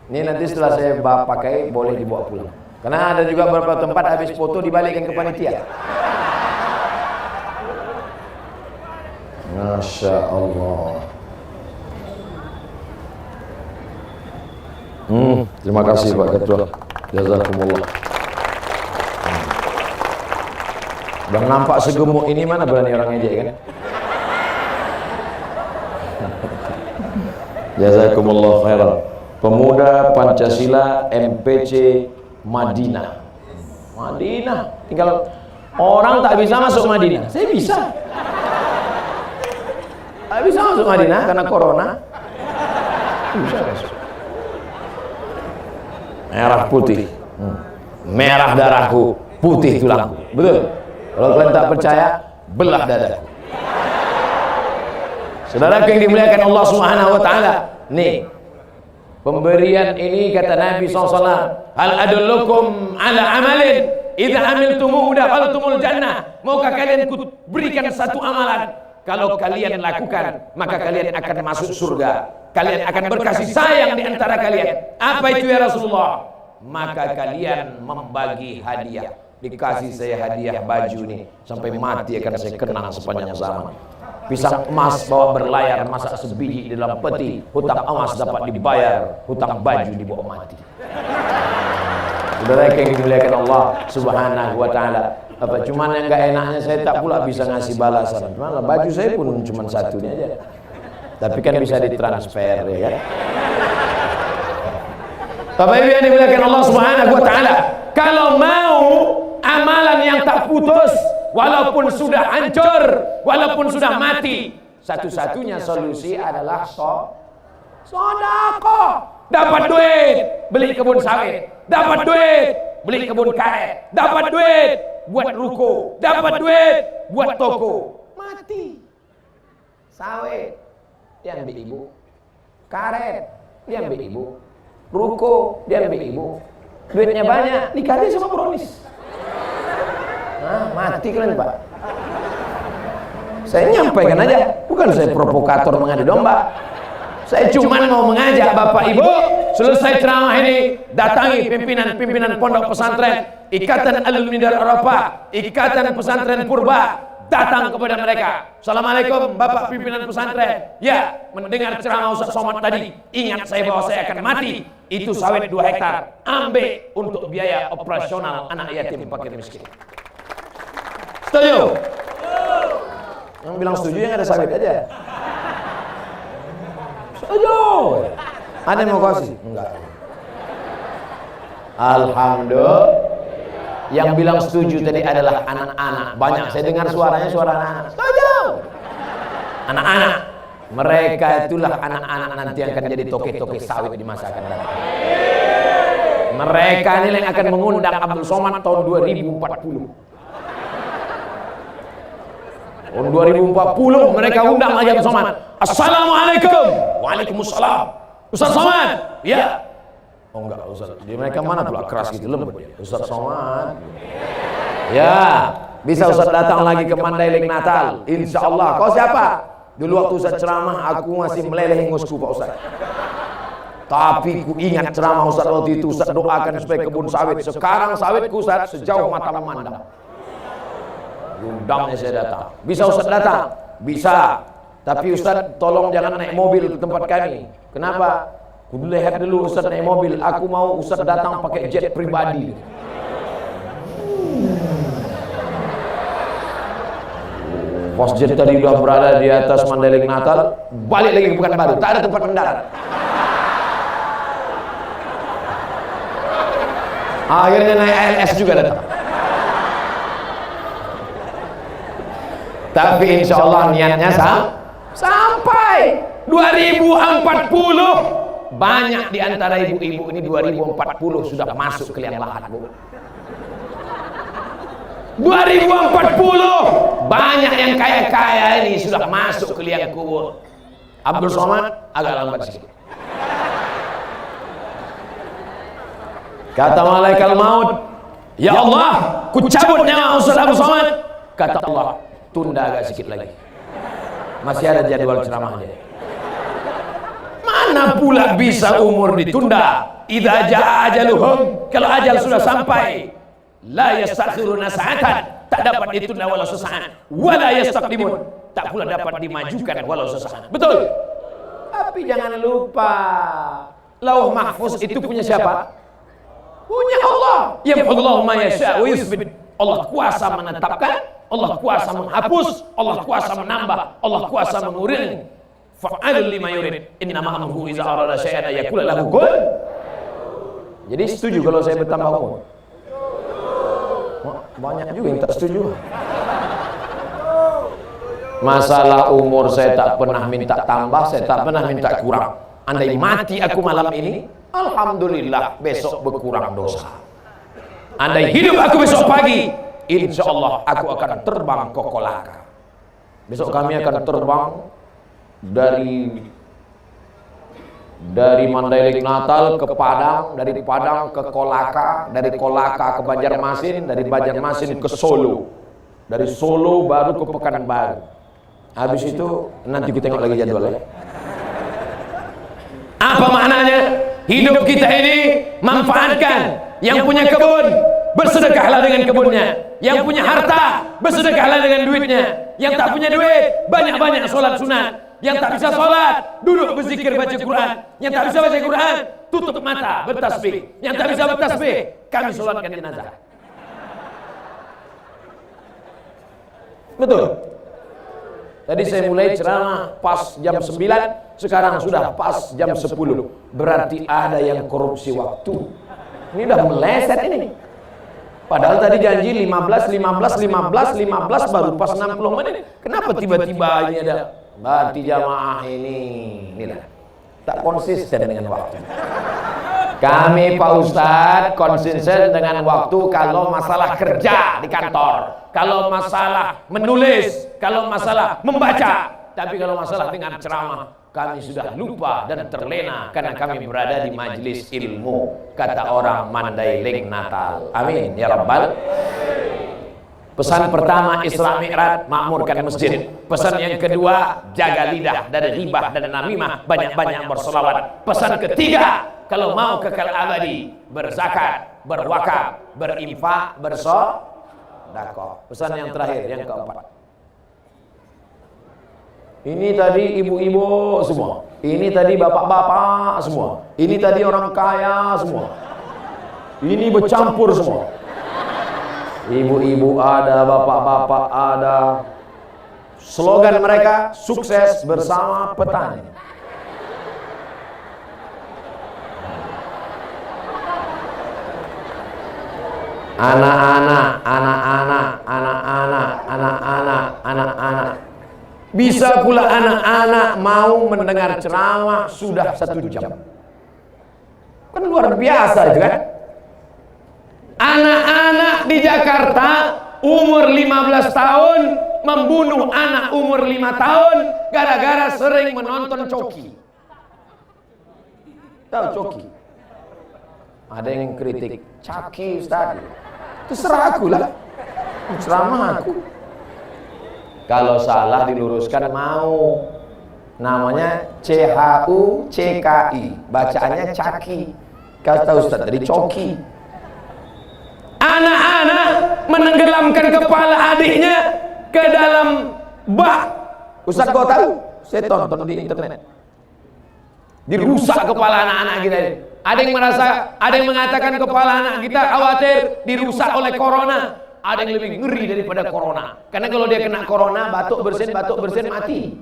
Ini nanti setelah saya pakai boleh dibawa pulang. Karena ada juga beberapa tempat habis foto dibalikkan ke panitia. Masya Allah. Terima kasih Pak Ketua. Jazakumullah. Udah nampak segemuk ini, mana berani orang ejek kan? Jazakumullah khairan. Pemuda Pancasila MPC Madinah. Madinah. Tinggal orang tak bisa masuk Madinah. Saya bisa. Tak bisa masuk Madinah karena corona. Bisa masuk. Merah putih. Merah darahku, putih tulangku. Betul. Kalau kalian tak percaya, belah dadaku. Saudara yang dimuliakan Allah Subhanahu wa taala, nih pemberian ini kata Nabi SAW, hal adullukum ala amalin idza amiltumuhu dakhaltumul jannah. Maukah kalian berikan satu amalan, kalau kalian lakukan maka kalian akan masuk surga, kalian akan berkasih sayang di antara kalian. Apa itu ya Rasulullah? Maka kalian membagi hadiah. Dikasih saya hadiah baju nih, sampai mati akan saya kenang sepanjang zaman. Pisang emas bawa berlayar, masak sebiji di dalam peti. Hutang emas dapat dibayar, hutang baju dibawa mati. Saudara yang dimuliakan Allah Subhanahu wa taala. Apa cuman yang enggak enaknya saya tak pula bisa ngasih balasan. Cuman baju saya pun cuma satunya aja. Tapi kan bisa ditransfer ya kan. Bapak Ibu yang dimuliakan Allah Subhanahu wa taala, kalau mau amalan yang tak putus, walaupun sudah hancur, walaupun sudah mati, satu-satunya solusi adalah sedekah. Dapat duit, beli kebun sawit. Dapat duit, beli kebun karet. Dapat duit, buat ruko. Dapat duit, buat toko. Mati. Sawit, diambil ibu. Karet, diambil ibu. Ruko, diambil ibu. Duitnya banyak, dikasih sama brownies. Nah, Mati kalian Pak. Saya nyampaikan aja, bukan saya provokator mengadu domba. Saya cuma mau mengajak Bapak Ibu, selesai ceramah ini, datangi pimpinan-pimpinan pondok pesantren, Ikatan Alumni Darul Arafah, Ikatan Pesantren Purba, datang kepada mereka. Assalamualaikum Bapak pimpinan pesantren. Ya, mendengar ceramah Ustaz Somad tadi, ingat saya bahwa saya akan mati. Itu sawit 2 hektar, ambil untuk biaya operasional anak yatim fakir miskin. Setuju? Yang bilang setuju yang ada sawit aja. Setuju. Ada yang mau kasih? Enggak. Alhamdulillah. Yang bilang setuju tadi adalah anak-anak. Banyak saya dengar suaranya suara anak-anak. Setuju. Anak-anak. Mereka itulah anak-anak nanti yang akan jadi toke-toke sawit di masa akan datang. Mereka ini yang akan mengundang Abdul Somad tahun 2040. Tahun 2040 mereka undang lagi Abdul Somad. Assalamualaikum. Waalaikumsalam. Ustaz Somad. Ya. Oh enggak Ustaz. Di mereka mana pula keras gitu lembut. Ustaz Somad. Ya, bisa Ustaz datang lagi ke Mandailing Natal. Insyaallah. Kau siapa? Dulu waktu Ustaz ceramah aku masih meleleh ngusku Pak Ustaz. Tapi ku ingat ceramah Ustaz waktu itu, Ustaz doakan supaya kebun sawit. Sekarang sawitku Ustaz sejauh mata memandang. Undangnya saya datang. Bisa Ustaz datang? Bisa. Tapi Ustaz tolong jangan naik mobil ke tempat kami. Kenapa? Ku lihat dulu Ustaz naik mobil. Aku mau Ustaz datang pakai jet pribadi. Pos jet tadi udah berada di atas Mandailing Natal, balik lagi ke Pekanbaru, tak ada tempat mendarat. Akhirnya naik ALS juga datang. Tapi insya Allah niatnya sampai 2040. Banyak di antara ibu-ibu ini 2040 sudah masuk ke liang lahat, Bu. 2040 banyak yang kaya-kaya ini sudah masuk ke liang kubur. Abdul Somad agak lambat sedikit. Kata malaikat maut, ya Allah, ku cabut nyawa Ustaz Abdul Somad. Kata Allah, tunda agak sedikit lagi. Masih ada jadwal ceramahnya. Mana pula bisa umur ditunda? Idza jaa ajaluhum, kalau ajal sudah sampai, la yastakhiruna sa'atan, tak dapat ditunda walau sesaat, wala yastaqdimun, tak pula dapat dimajukan walau sesaat. Betul? Tapi jangan lupa, Lauh Mahfuz itu punya siapa? Punya Allah. Yamhullahu ma yasha' wa yuthbit. Allah kuasa menetapkan, Allah kuasa menghapus, Allah kuasa menambah, Allah kuasa mengurangi. Fa'alul lima yurid. Innama amruhu idza arada syai'an yaqulu lahu kun. Jadi setuju kalau saya bertambah umur? Banyak juga yang tak setuju. Masalah umur saya tak pernah minta tambah, saya tak pernah minta kurang. Andai mati aku malam ini, alhamdulillah besok berkurang dosa. Andai hidup aku besok pagi, insya Allah aku akan terbang ke Kolaka. Besok kami akan terbang dari Mandailing Natal ke Padang, dari Padang ke Kolaka, dari Kolaka ke Banjarmasin, dari Banjarmasin ke Solo, dari Solo baru ke Pekanbaru. Habis itu nanti kita tengok lagi jadwalnya. Apa maknanya? Hidup kita ini manfaatkan. Yang punya kebun, bersedekahlah dengan kebunnya. Yang punya harta, bersedekahlah dengan duitnya. Yang tak punya duit, banyak-banyak sholat sunat. Yang tak bisa sholat, duduk berzikir baca Quran. Yang tak bisa baca Quran, tutup mata bertasbih. Yang tak bisa bertasbih, kami sholatkan jenazah. Betul? Tadi saya mulai ceramah pas jam 9, sekarang sudah pas jam 10. Berarti ada yang korupsi waktu. Ini udah meleset ini. Padahal tadi janji 15 baru pas 60 menit. Kenapa tiba-tiba ini ada? Berarti jamaah inilah tak konsisten dengan waktu. Kami Pak Ustadz konsisten dengan waktu kalau masalah kerja di kantor, kalau masalah menulis, kalau masalah membaca. Tapi kalau masalah dengan ceramah, kami sudah lupa dan terlena karena kami berada di majelis ilmu, kata orang Mandailing Natal. Amin ya Rabbal. Pesan pertama Isra Mi'raj, makmurkan masjid. Pesan yang kedua, jaga lidah dari ghibah dan namimah, banyak-banyak berselawat. Pesan ketiga, kalau mau kekal abadi, berzakat, berwakaf, berinfak, bersedekah. Pesan yang terakhir, yang keempat. Ini tadi ibu-ibu semua. Ini tadi bapak-bapak semua. Ini tadi orang kaya semua. Ini bercampur semua. Ibu-ibu ada, bapak-bapak ada. Slogan mereka, sukses bersama petani. Anak-anak, anak-anak, anak-anak, anak-anak, anak-anak. Bisa pula anak-anak mau mendengar ceramah sudah 1 jam. Kan luar biasa itu kan? Anak-anak di Jakarta umur 15 tahun membunuh anak umur 5 tahun gara-gara sering menonton Coki. Tahu Coki? Ada yang kritik, Caki Ustaz. Terserah aku lah. Ceramah aku. Kalau salah diluruskan mau. Namanya CHUCKI. Bacaannya Caki. Kau tahu Ustaz dari Coki. Anak-anak menenggelamkan kepala adiknya ke dalam bak. Ustaz kau tahu? Saya tonton di internet. Dirusak kepala anak-anak kita ini. Ada yang merasa, ada yang mengatakan kepala anak kita khawatir dirusak oleh corona. Ada yang lebih ngeri daripada corona. Karena kalau dia kena corona, batuk bersin mati.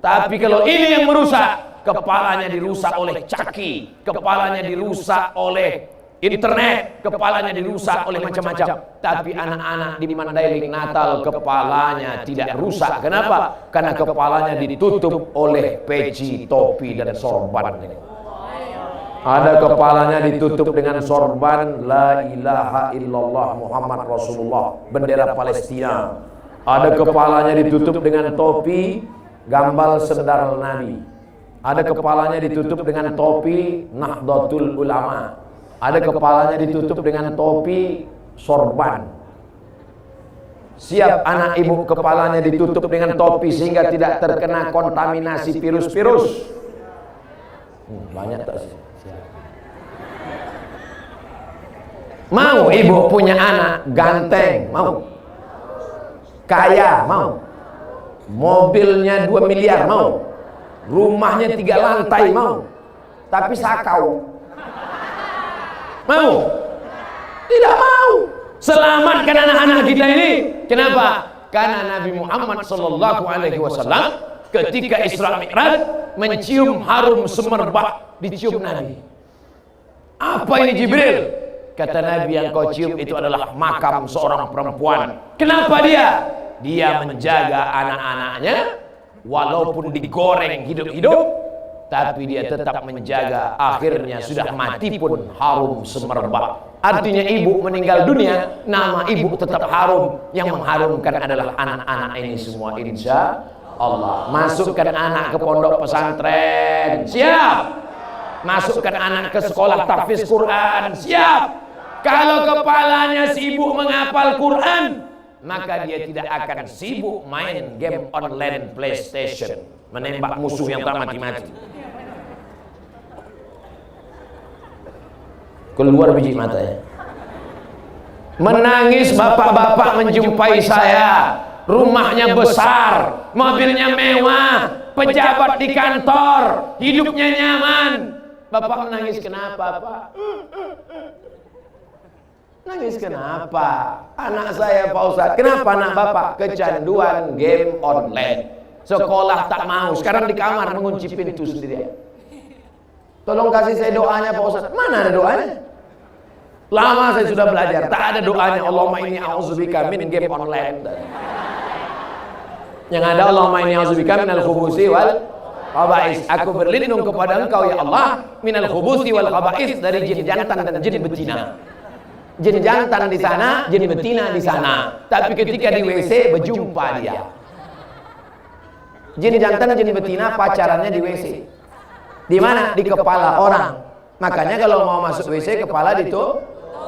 Tapi kalau ini yang merusak, kepalanya dirusak oleh Caki, kepalanya dirusak oleh internet, kepalanya dirusak oleh macam-macam. Tapi anak-anak di Mandailing Natal kepalanya tidak rusak. Kenapa? Karena kepalanya ditutup oleh peci, topi dan sorban. Ada kepalanya ditutup dengan sorban La ilaha illallah Muhammad Rasulullah, bendera Palestina. Ada kepalanya ditutup dengan topi gambar sendal Nabi. Ada kepalanya ditutup dengan topi Nahdlatul Ulama. Ada kepalanya ditutup dengan topi sorban. Siap anak ibu kepalanya ditutup dengan topi sehingga tidak terkena kontaminasi virus-virus. Banyak tak sih? Mau ibu punya anak ganteng? Mau? Kaya? Mau? Mobilnya 2 miliar? Mau? Rumahnya 3 lantai? Mau? Tapi sakau? Mau? Tidak mau. Selamatkan anak-anak kita ini. Kenapa? Karena Nabi Muhammad SAW ketika Isra Mi'raj mencium harum semerbak, dicium Nabi. Apa ini Jibril? Kata Nabi, yang kau cium itu adalah makam seorang perempuan. Kenapa dia? Dia menjaga anak-anaknya walaupun digoreng hidup-hidup, tapi dia tetap menjaga, akhirnya sudah mati pun harum semerbak. Artinya ibu meninggal dunia, nama ibu tetap harum. Yang mengharumkan adalah anak-anak ini semua, insya Allah. Masukkan anak ke pondok pesantren, siap. Masukkan anak ke sekolah tahfiz Quran, siap. Kalau kepalanya sibuk menghafal Quran, maka dia tidak akan sibuk main game online PlayStation, menembak musuh yang tak mati-mati. Keluar biji matanya. Menangis bapak-bapak menjumpai saya. Rumahnya besar, mobilnya mewah, pejabat di kantor, hidupnya nyaman. Bapak menangis kenapa, Pak? Nangis kenapa? Anak saya Pak Ustadz. Kenapa anak bapak? Kecanduan game online. Sekolah tak mau, sekarang di kamar mengunci pintu sendirian. Tolong kasih saya doanya Pak Ustadz. Mana ada doanya? Lama saya sudah belajar, tak ada doanya. Allahumma inni a'udzubika min game online. Yang ada Allahumma inni a'udzubika minal khubusi wal khaba'is. Aku berlindung kepada Engkau ya Allah minal khubusi wal khaba'is, dari jin jantan dan jin betina. Jin jantan di sana, jin betina di sana. Tapi ketika di WC berjumpa dia. Jin jantan dan jin betina pacarannya di WC. Di mana? Di kepala orang. Makanya kalau mau masuk WC kepala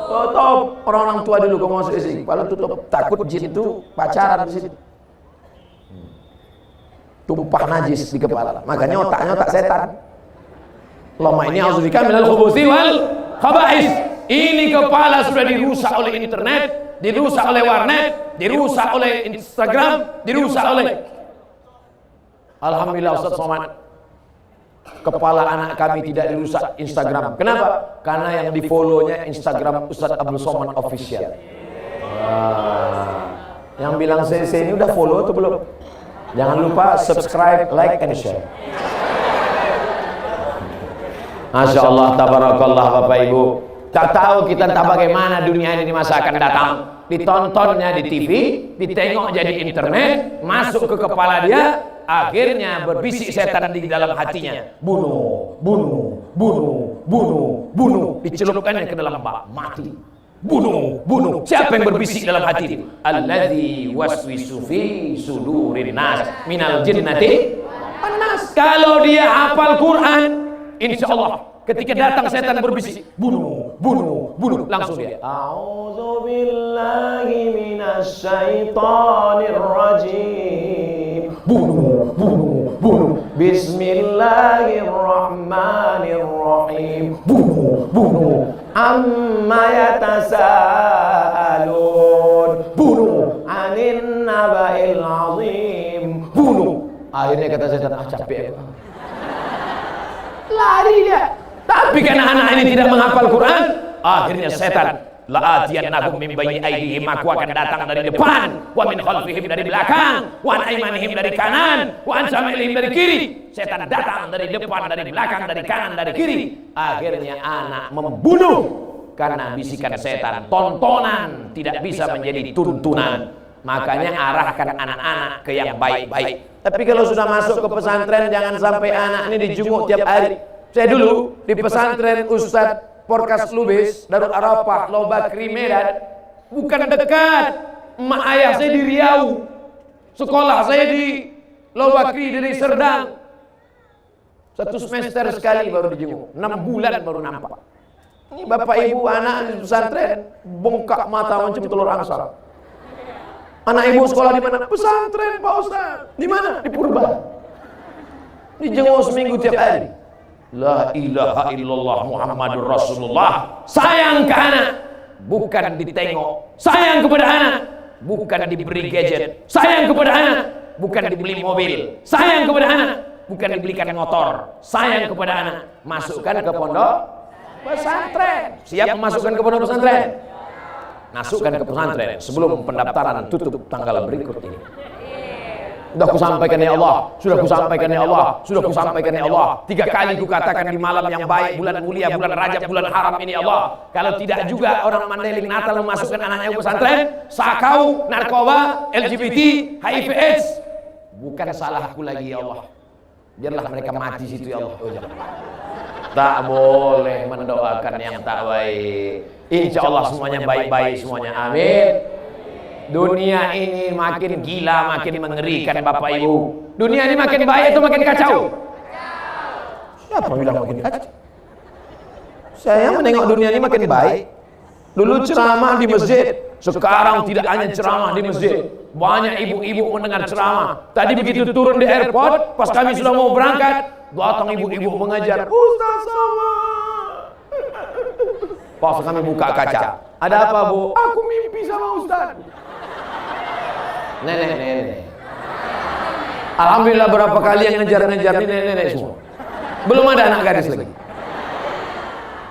Tutup orang-orang tua dulu kau masuk sini. Kalau tutup takut jin itu pacaran di situ. Tumpah najis di kepala. Makanya otaknya otak setan. Allahumma inni a'udzubika minal khubuthi wal khaba'is. Ini kepala sudah dirusak oleh internet, dirusak oleh warnet, dirusak oleh Instagram, dirusak oleh. Alhamdulillah Ustaz Somad, kepala anak kami tidak dirusak Instagram. Kenapa? Karena yang di follow-nya Instagram Ustaz Abdul Somad Official. Yang bilang saya ini udah follow atau belum? Jangan lupa subscribe, like, and share. Masya Allah, tabarakallah Bapak Ibu. Tak tahu kita entah bagaimana dunia ini di masa akan datang. Ditontonnya di TV, ditengok jadi internet, masuk ke kepala dia, akhirnya berbisik setan di dalam hatinya. Bunuh, bunuh, bunuh, bunuh, bunuh. Dicelupkannya ke dalam bak, mati. Bunuh, bunuh. Siapa yang berbisik dalam hati? Alladzi waswisu fi sudurin nas minal jinnati wan nas. Kalau dia hafal Quran, insya Allah ketika datang setan berbisik, bunuh, bunuh, bunuh, langsung dia. A'udzubillahi minasyaitonir rajim. Bunuh, bunuh, bunuh. Bismillahirrahmanirrahim. Bunuh, bunuh. Amma yatasaalun. Bunuh. Anin naba'il azim. Bunuh. Akhirnya kata setan, capek. Lari dia. Tapi karena anak ini tidak menghafal Quran, akhirnya setan, la'atiyannahum min bayni aydihim, aku akan datang dari depan, wa min khalfihim dari belakang, wa an aymanihim dari kanan, wa an shama'ilihim dari kiri. Setan datang dari depan, dari belakang, dari kanan, dari kiri. Akhirnya anak membunuh karena bisikan setan. Tontonan tidak bisa menjadi tuntunan. Makanya arahkan anak-anak ke yang baik-baik. Tapi kalau sudah masuk ke pesantren, jangan sampai anak ini dijunguk tiap hari. Saya dulu di pesantren Ustadz Porkas Lubis, Darul Arafah, Lobakri Medan, bukan dekat. Emak ayah saya di Riau, sekolah saya di Lobakri dari Serdang. 1 semester sekali baru dijenguk, 6 bulan baru nampak. Ini bapak ibu anak di pesantren bongkak mata macam telur angsa. Anak ibu sekolah di mana? Pesantren Pak Ustaz. Di mana? Di Purba. Dijenguk seminggu tiap hari. La ilaha illallah Muhammadur Rasulullah. Sayang ke anak, bukan ditengok. Sayang kepada anak, bukan diberi gadget. Sayang kepada anak, bukan dibeli mobil. Sayang kepada anak, bukan dibelikan motor. Sayang kepada anak, masukkan ke pondok pesantren. Siap memasukkan ke pondok pesantren? Masukkan ke pesantren sebelum pendaftaran tutup tanggal berikut ini. Sudah kusampaikan ya Allah, sudah kusampaikan ya Allah, sudah kusampaikan ya Allah. 3 kali kukatakan di malam yang baik, bulan mulia, bulan Rajab, bulan haram ini ya Allah. Kalau tidak juga orang Mandailing Natal memasukkan anaknya ke pesantren, sakau, narkoba, LGBT, HIV AIDS. Bukan salahku lagi ya Allah. Biarlah mereka mati situ ya Allah. Tak boleh mendoakan yang tak baik. Insya Allah semuanya baik-baik semuanya. Amin. Dunia ini makin gila, makin mengerikan Bapak Ibu. Dunia ini makin baik atau makin kacau? Siapa bilang makin kacau? Saya menengok dunia ini makin baik. Dulu ceramah di masjid, sekarang tidak hanya ceramah di masjid. Banyak ibu-ibu mendengar ceramah. Tadi begitu turun di airport, pas kami sudah mau berangkat, datang ibu-ibu mengajar. Ustaz Somad. Pas kami buka kaca, ada apa Bu? Aku mimpi sama Ustaz. Nenek. Alhamdulillah berapa kali yang ngejar-ngejar ini nenek semua. Belum ada anak gadis lagi.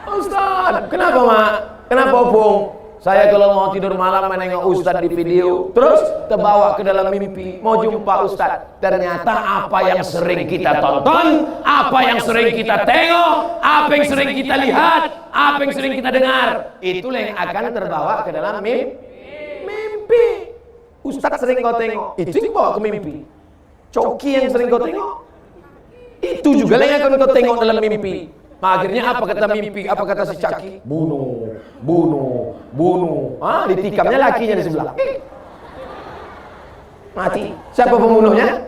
Ustaz, kenapa Mak? Kenapa Opung? Saya kalau mau tidur malam menengok Ustaz di video, terus terbawa ke dalam mimpi, mau jumpa Ustaz. Ternyata apa yang sering kita tonton, apa yang sering kita tengok, apa yang sering kita lihat, apa yang sering kita dengar, itulah yang akan terbawa ke dalam mimpi. Ustaz sering kau tengok, itu yang bawa ke mimpi. Coki yang sering kau tengok, itu juga yang akan kau tengok dalam mimpi. Akhirnya apa kata mimpi, apa kata si Caki? Bunuh. Ditikamnya lakinya di sebelah. Mati. Siapa pembunuhnya?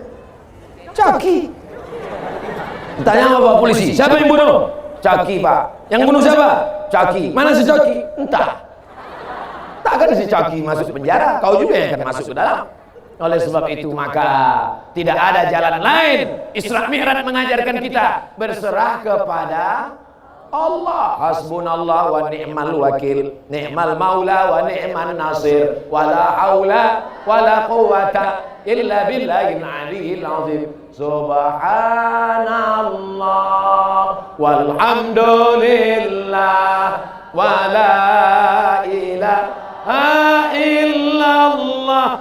Caki. Tanya sama Pak polisi, siapa yang bunuh? Caki Pak. Yang bunuh siapa? Caki. Mana si Caki? Entah. akan si Coki masuk penjara, kau juga yang akan masuk ke dalam. Oleh sebab itu maka tidak ada jalan lain. Isra Mi'raj mengajarkan kita berserah kepada Allah. Hasbunallah wa ni'mal wakil, ni'mal maula wa ni'man nasir, wala haula wala quwwata illa billahil aliyyil azim. Subhanallah walhamdulillah wala ilaha illallah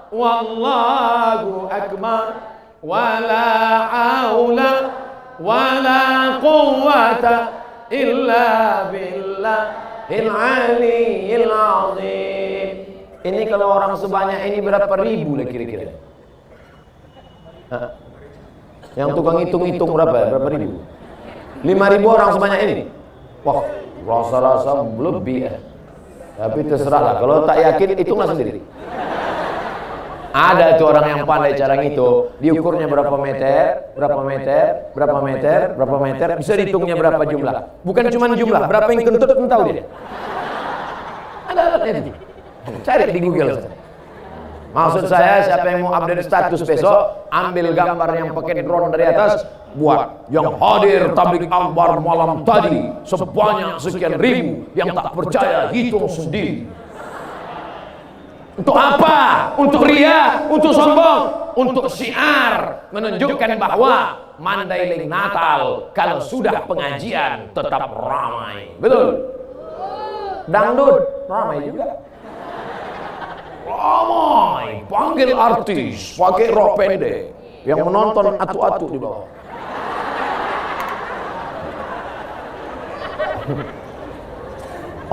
wallahu akbar wala haula wala quwwata illa billahil aliyyil azim. Ini kalau orang sebanyak ini berapa ribu lah kira-kira? Yang tukang hitung-hitung berapa ribu? 5.000 orang sebanyak ini. Wah, rasa-rasa lebih ya. Tapi terserahlah, kalau tak yakin hitunglah sendiri. Ada tuh orang yang pandai cara ngitung, diukurnya berapa meter, bisa dihitungnya berapa jumlah. Bukan cuma jumlah, berapa yang kentut pun tahu dia. Ada alatnya itu. Cari di Google saja. Maksud saya, siapa yang mau update status besok, ambil gambar yang pakai drone dari atas, buat yang hadir tabligh akbar malam tadi sebanyak sekian ribu, yang tak percaya hitung sendiri. Untuk apa? Untuk ria, untuk sombong, untuk syiar, menunjukkan bahwa Mandailing Natal kalau sudah pengajian tetap ramai. Betul? Dangdut ramai juga. Ramai, panggil artis pakai rok pendek yang menonton atu-atu di bawah.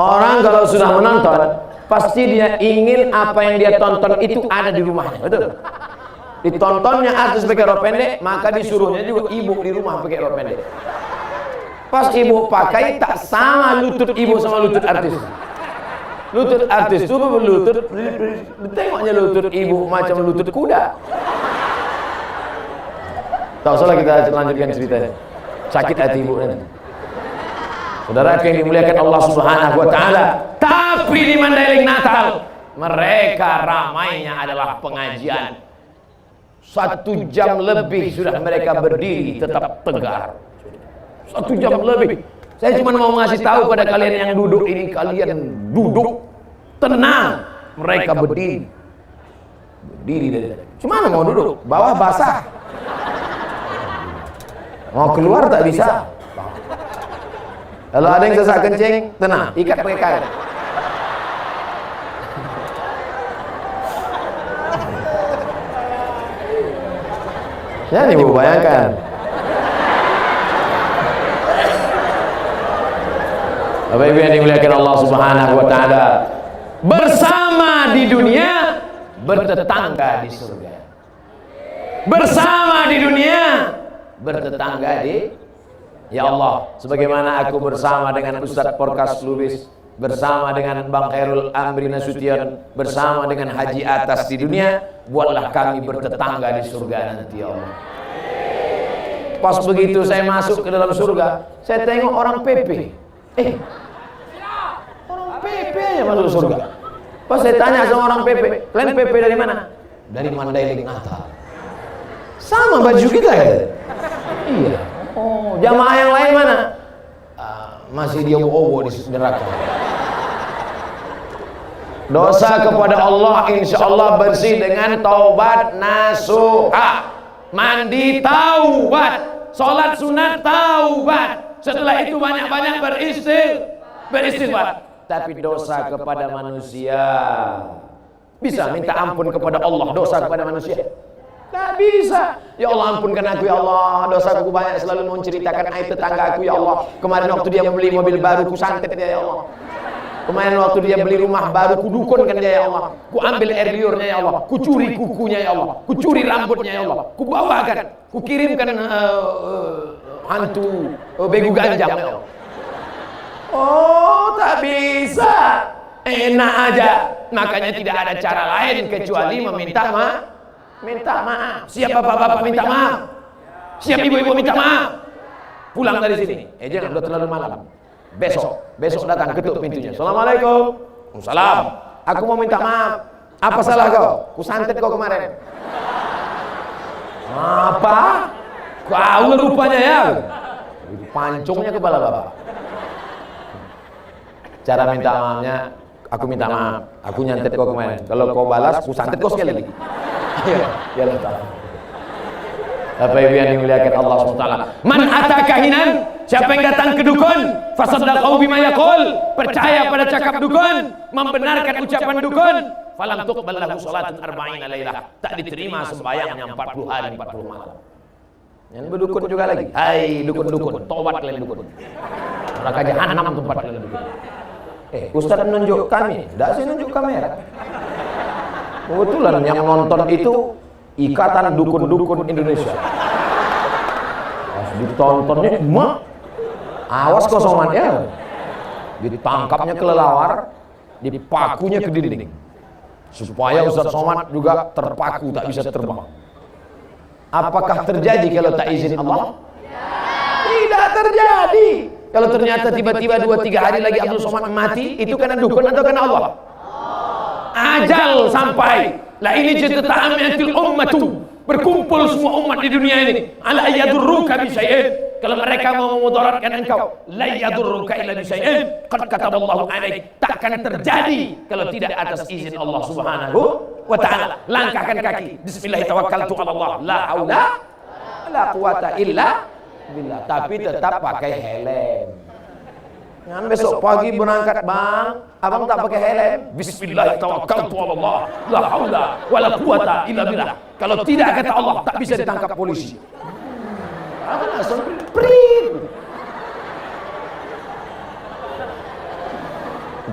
Orang kalau sudah menonton, pasti dia ingin apa yang dia tonton itu ada di rumahnya. Betul? Ditontonnya artis pakai rok pendek, maka disuruhnya juga ibu di rumah pakai rok pendek. Pas ibu pakai, tak sama lutut ibu sama lutut artis. Lutut artis itu berlutut, tengoknya lutut ibu macam lutut kuda. Tak usah kita lanjutkan ceritanya. Sakit hati ibu nanti. Saudara yang dimuliakan Allah Subhanahu wa taala, tapi di Mandailing Natal mereka ramainya adalah pengajian. 1 jam lebih sudah mereka berdiri tetap tegar. 1 jam lebih. Saya cuma mau ngasih tahu pada kalian yang duduk ini, kalian duduk tenang. Mereka berdiri. Berdiri dari tadi. Cuma mau duduk, bawah basah. Mau keluar tak bisa. Kalau ada yang sesak kencing, tenang, ikat pakai kain. Ya nih Bu, bayangkan. Bapak Ibu yang dimuliakan Allah Subhanahu wa taala, bersama di dunia, bertetangga di surga. Bersama di dunia, bertetangga di ya Allah, sebagaimana aku bersama dengan Ustadz Porkas Lubis, bersama dengan Bang Khairul Amri Nasution, bersama dengan Haji Atas di dunia, buatlah kami bertetangga di surga nanti ya Allah. Pas begitu saya masuk ke dalam surga, saya tengok orang PP. Orang PP aja masuk surga. Pas saya tanya sama orang PP, kalian PP dari mana? Dari Mandailing Natal. Sama baju kita ya? Iya. Oh, jamaah yang lain mana? Masih dia obo di neraka. Dosa kepada Allah insya Allah bersih dengan taubat nasuha. Mandi taubat, sholat sunat taubat. Setelah itu banyak-banyak beristighfar. Tapi dosa kepada manusia, bisa minta ampun kepada Allah. Dosa kepada manusia tak bisa. Ya Allah, ampunkan aku ya Allah, dosaku banyak, selalu menceritakan aib tetangga aku ya Allah. Kemarin waktu dia beli mobil baru, ku santet dia ya Allah. Kemarin waktu dia beli rumah baru, ku dukunkan dia ya Allah. Ku ambil air liurnya ya Allah, ku curi kukunya ya Allah, ku curi rambutnya ya Allah, ku bawakan, ku kirimkan hantu begu ganjang ya Allah. Oh, tak bisa. Enak aja. Makanya tidak ada cara lain kecuali meminta maaf. Siap bapak-bapak minta maaf. Siap ibu-ibu minta maaf. Pulang dari sini. Jangan udah terlalu malam. Besok datang ketuk pintunya. Assalamualaikum. Waalaikumsalam. aku mau minta maaf. Apa salah kau? Kusantet kau kemarin. Apa? Kau rupanya ya. Pancungnya kepala bapak. Cara minta maafnya, aku minta maaf, aku nyantet kau kemarin. Kalau kau balas, kusantet kau sekali lagi. Ya Allah. Bapak Ibu yang dimuliakan Allah SWT. Man ata kahinan, siapa yang datang ke dukun, fasaddaqahu bima yaqul, percaya pada cakap dukun, membenarkan ucapan dukun, falam tuqbal lahu salatun arba'ina lailah, tak diterima sembahyangnya 40 hari 40 malam. Yang berdukun juga lagi. Hai dukun-dukun, tobat kalian dukun. Neraka jahanam tempat kalian dukun. Ustaz menunjuk kami, tidak sih nunjuk kamera. Kebetulan yang nonton itu Ikatan Dukun-Dukun Indonesia. Pas ditontonnya, awas kosongan ya. Ditangkapnya kelelawar, dipakunya ke dinding. Supaya Ustaz Somad juga terpaku, tak bisa terbang. Apakah terjadi kalau tak izin Allah? Tidak terjadi. Kalau ternyata tiba-tiba 2-3 hari lagi Abdul Somad mati, itu karena dukun atau karena Allah? Ajal sampai. Lah ini jata'amatil ummatu, berkumpul semua umat di dunia ini. Ala yadurruka bi syai'in, kalau mereka mau memudaratkan engkau, la yadurruka illa bi syai'in qad kataballahu alaik, takkan terjadi kalau tidak atas izin Allah Subhanahu wa taala. Langkahkan kaki, bismillah tawakkaltu ala Allah, la haula la quwata illa billah, tapi tetap pakai helm. Jangan besok pagi berangkat bang, abang tak pakai helm. Bismillah tawakkaltu ala Allah, la haula wala quwata illa billah. Kalau tidak kata Allah, tak bisa ditangkap polisi. Abang langsung prit.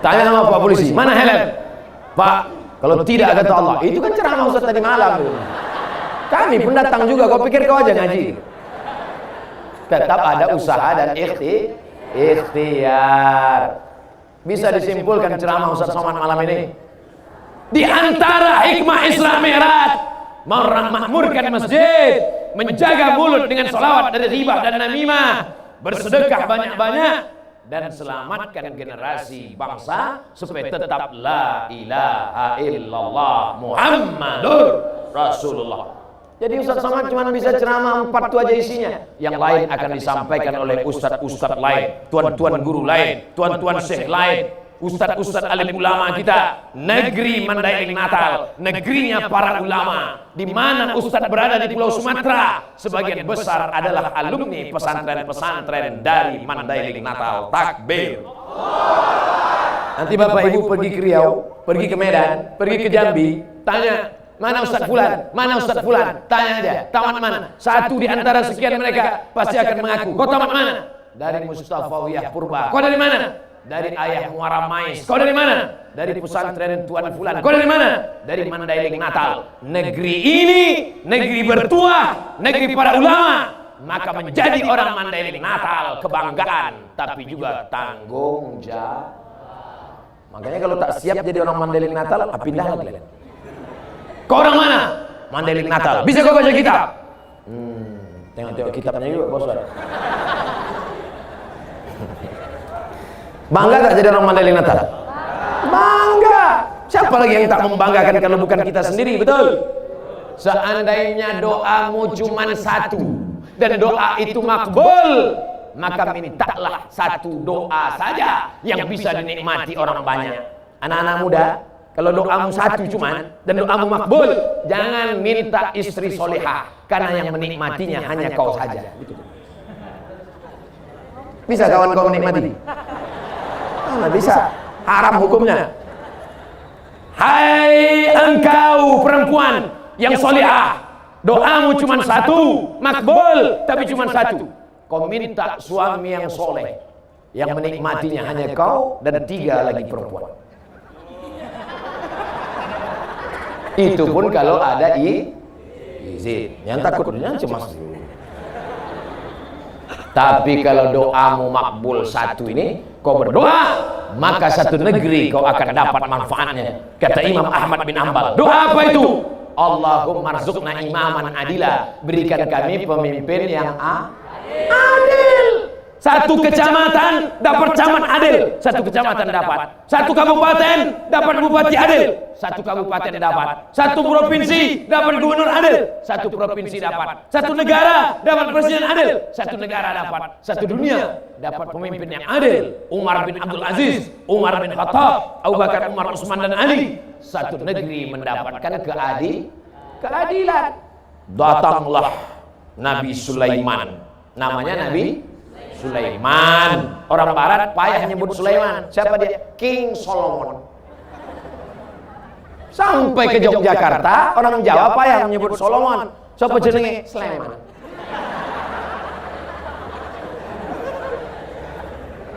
Tanya sama Pak polisi, mana helm? Pak, kalau tidak kata Allah, itu kan ceramah Ustaz tadi malam. Kami pun datang juga, kau pikir kau aja ngaji? Tetap ada usaha dan ikhtiar. Bisa disimpulkan ceramah Ustaz Somad malam ini, di antara hikmah Isra Mi'raj, memakmurkan masjid, menjaga mulut dengan salawat dari ghibah dan namimah, bersedekah banyak-banyak, dan selamatkan generasi bangsa supaya tetap la ilaha illallah Muhammadur Rasulullah. Jadi Ustaz Somad cuma bisa ceramah 4 itu aja isinya. Yang lain akan disampaikan oleh ustaz-ustaz lain, tuan-tuan guru lain, tuan-tuan syekh lain, ustaz-ustaz alim ulama kita. Negeri Mandailing Natal, negerinya para ulama. Di mana ustaz berada di Pulau Sumatera, sebagian besar adalah alumni pesantren-pesantren dari Mandailing Natal. Takbir. Nanti Bapak Ibu pergi ke Riau, pergi ke Medan, pergi ke Jambi, tanya, mana Ustaz Fulan? Mana Ustaz Fulan? Tanya dia, tamat mana? Satu di antara sekian mereka pasti akan mengaku, kau tamat mana? Dari Mustafawiyah Purba. Kau dari mana? Dari Ayah Muara Mais. Kau dari mana? Dari pesantren Tuan Fulan. Kau dari mana? Dari Mandailing Natal. Negeri ini, negeri bertuah, negeri para ulama. Maka menjadi orang Mandailing Natal kebanggaan, tapi juga tanggung jawab. Makanya kalau tak siap jadi orang Mandailing Natal, pindah lagi. Kau orang mana? Mandailing Natal. Bisa kau baca kitab? Tengok-tengok kitabnya juga bos. Bangga tak jadi orang Mandailing Natal? Bangga. Siapa lagi yang tak membanggakan kalau bukan kita sendiri, betul? Seandainya doamu cuma satu dan doa itu makbul, maka mintalah satu doa saja yang bisa dinikmati orang banyak. Anak-anak muda, kalau doamu satu cuman dan doamu makbul, jangan minta istri solehah, karena yang menikmatinya hanya kau saja. Bisa kawan kau menikmati? Nggak bisa, haram hukumnya. Hai engkau perempuan yang solehah, doamu cuma satu, makbul, tapi cuma satu. Kau minta suami yang soleh, yang menikmatinya hanya kau dan 3 lagi perempuan. Itu pun kalau ada izin. Yang takutnya cemas. Tapi kalau doamu makbul satu ini, kau berdoa, maka satu negeri kau akan dapat manfaatnya. Kata Imam Ahmad bin Hanbal, doa apa itu? Allahumma rzuqna imaman adila, berikan kami pemimpin yang adil. Satu kecamatan dapat camat adil, satu kecamatan dapat. Satu kabupaten dapat bupati adil, satu kabupaten dapat. Satu provinsi dapat gubernur adil, satu provinsi dapat. Satu negara dapat presiden adil, satu negara dapat. Satu dunia dapat pemimpin yang adil. Umar bin Abdul Aziz, Umar bin Khattab, Abu Bakar, Umar, Utsman dan Ali. Satu negeri mendapatkan keadilan. Datanglah Nabi Sulaiman. Namanya Nabi Sulaiman. Orang barat payah nyebut Sulaiman. Siapa dia? King Solomon. Sampai ke Yogyakarta, orang Jawa payah menyebut Solomon. Siapa jenenge? Sulaiman.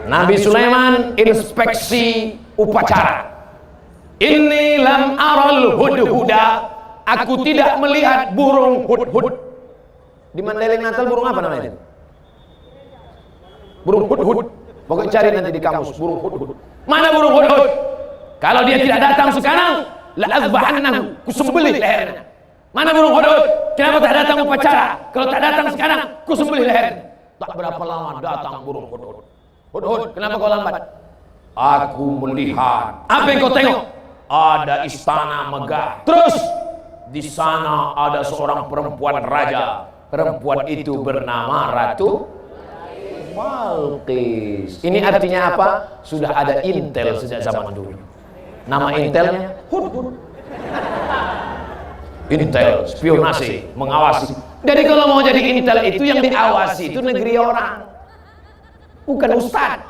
Nabi Sulaiman inspeksi upacara. Inni lam aral hudhuda. Aku tidak melihat burung hudhud. Di Mandailing Natal burung apa namanya? Burung hudhud. Pokoknya cari nanti di kamus burung hudhud. Mana burung hudhud? Kalau dia tidak datang sekarang, la azbahannahu, kusembelih lehernya. Mana burung hudhud? Kenapa tak datang upacara? Kalau tak datang sekarang, kusembelih lehernya. Tak berapa lama datang burung hudhud. Hudhud, kenapa kau lambat? Aku melihat. Apa yang kau tengok? Ada istana megah. Terus di sana ada seorang perempuan raja. Perempuan itu bernama Ratu Balqis. Ini artinya apa? Sudah ada intel sejak zaman dulu. Nama intelnya Hudhud. Intel, spionase, mengawasi. Jadi kalau mau jadi intel itu yang diawasi itu negeri orang, bukan ustad.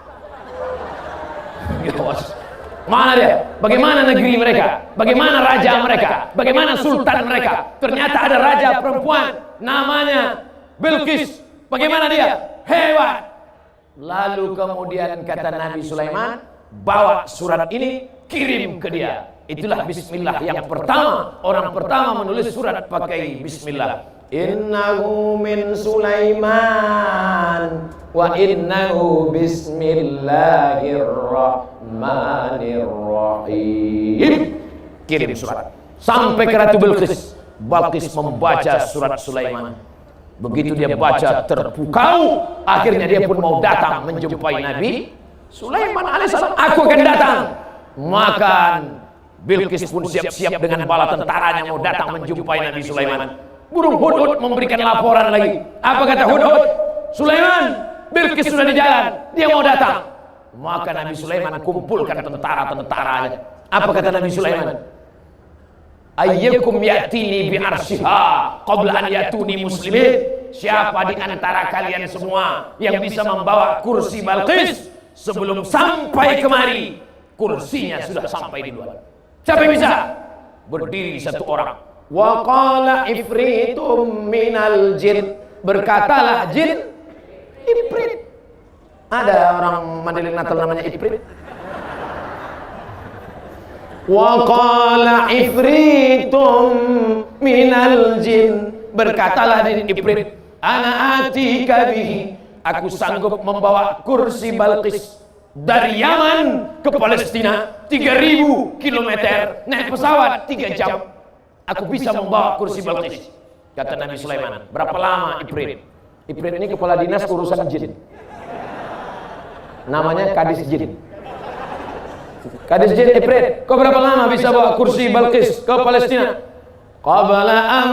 Mana dia? Bagaimana negeri mereka? Bagaimana raja mereka? Bagaimana sultan mereka? Ternyata ada raja perempuan namanya Bilqis. Bagaimana dia? Hebat. Lalu kemudian kata Nabi Sulaiman, bawa surat ini, kirim ke dia. Itulah bismillah yang pertama. Orang pertama menulis surat pakai bismillah. Innahu min Sulaiman wa innahu bismillahirrahmanirrahim. Kirim surat sampai ke Ratu Bilqis. Balqis membaca surat Sulaiman. Begitu dia baca terpukau, akhirnya dia pun mau datang menjumpai Nabi Sulaiman alaihissalam. Aku akan datang. Maka Bilqis pun siap-siap dengan bala tentaranya mau datang menjumpai Nabi Sulaiman. Burung hudhud memberikan laporan lagi. Apa kata hudhud? Sulaiman, Bilqis sudah di jalan, dia mau datang. Maka Nabi Sulaiman kumpulkan tentara-tentaranya. Apa kata Nabi Sulaiman? Ayyukum ya'tini bi arsyiha qabla an yatuni muslimin. Siapa di antara kalian semua yang bisa membawa kursi Balqis sebelum sampai kemari? Kursinya sudah sampai di luar. Siapa yang bisa? Berdiri satu orang. Wa qala ifritum minal jin. Berkatalah jin, Ifrit. Ada orang Mandailing Natal namanya Ifrit. Wa qala ifritum minal jin. Berkatalah jin Ifrit, ana atika bihi. Aku sanggup membawa kursi Balqis dari Yaman ke Palestina 3000 km naik pesawat 3 jam. Aku bisa membawa kursi Balqis. Kata Nabi Sulaiman. Berapa lama Ifrit? Ifrit ini kepala dinas urusan jin. Namanya Kadis Jin. Kadis Jin Ifrit, kau berapa lama bisa bawa kursi Balqis ke Palestina? Qabla an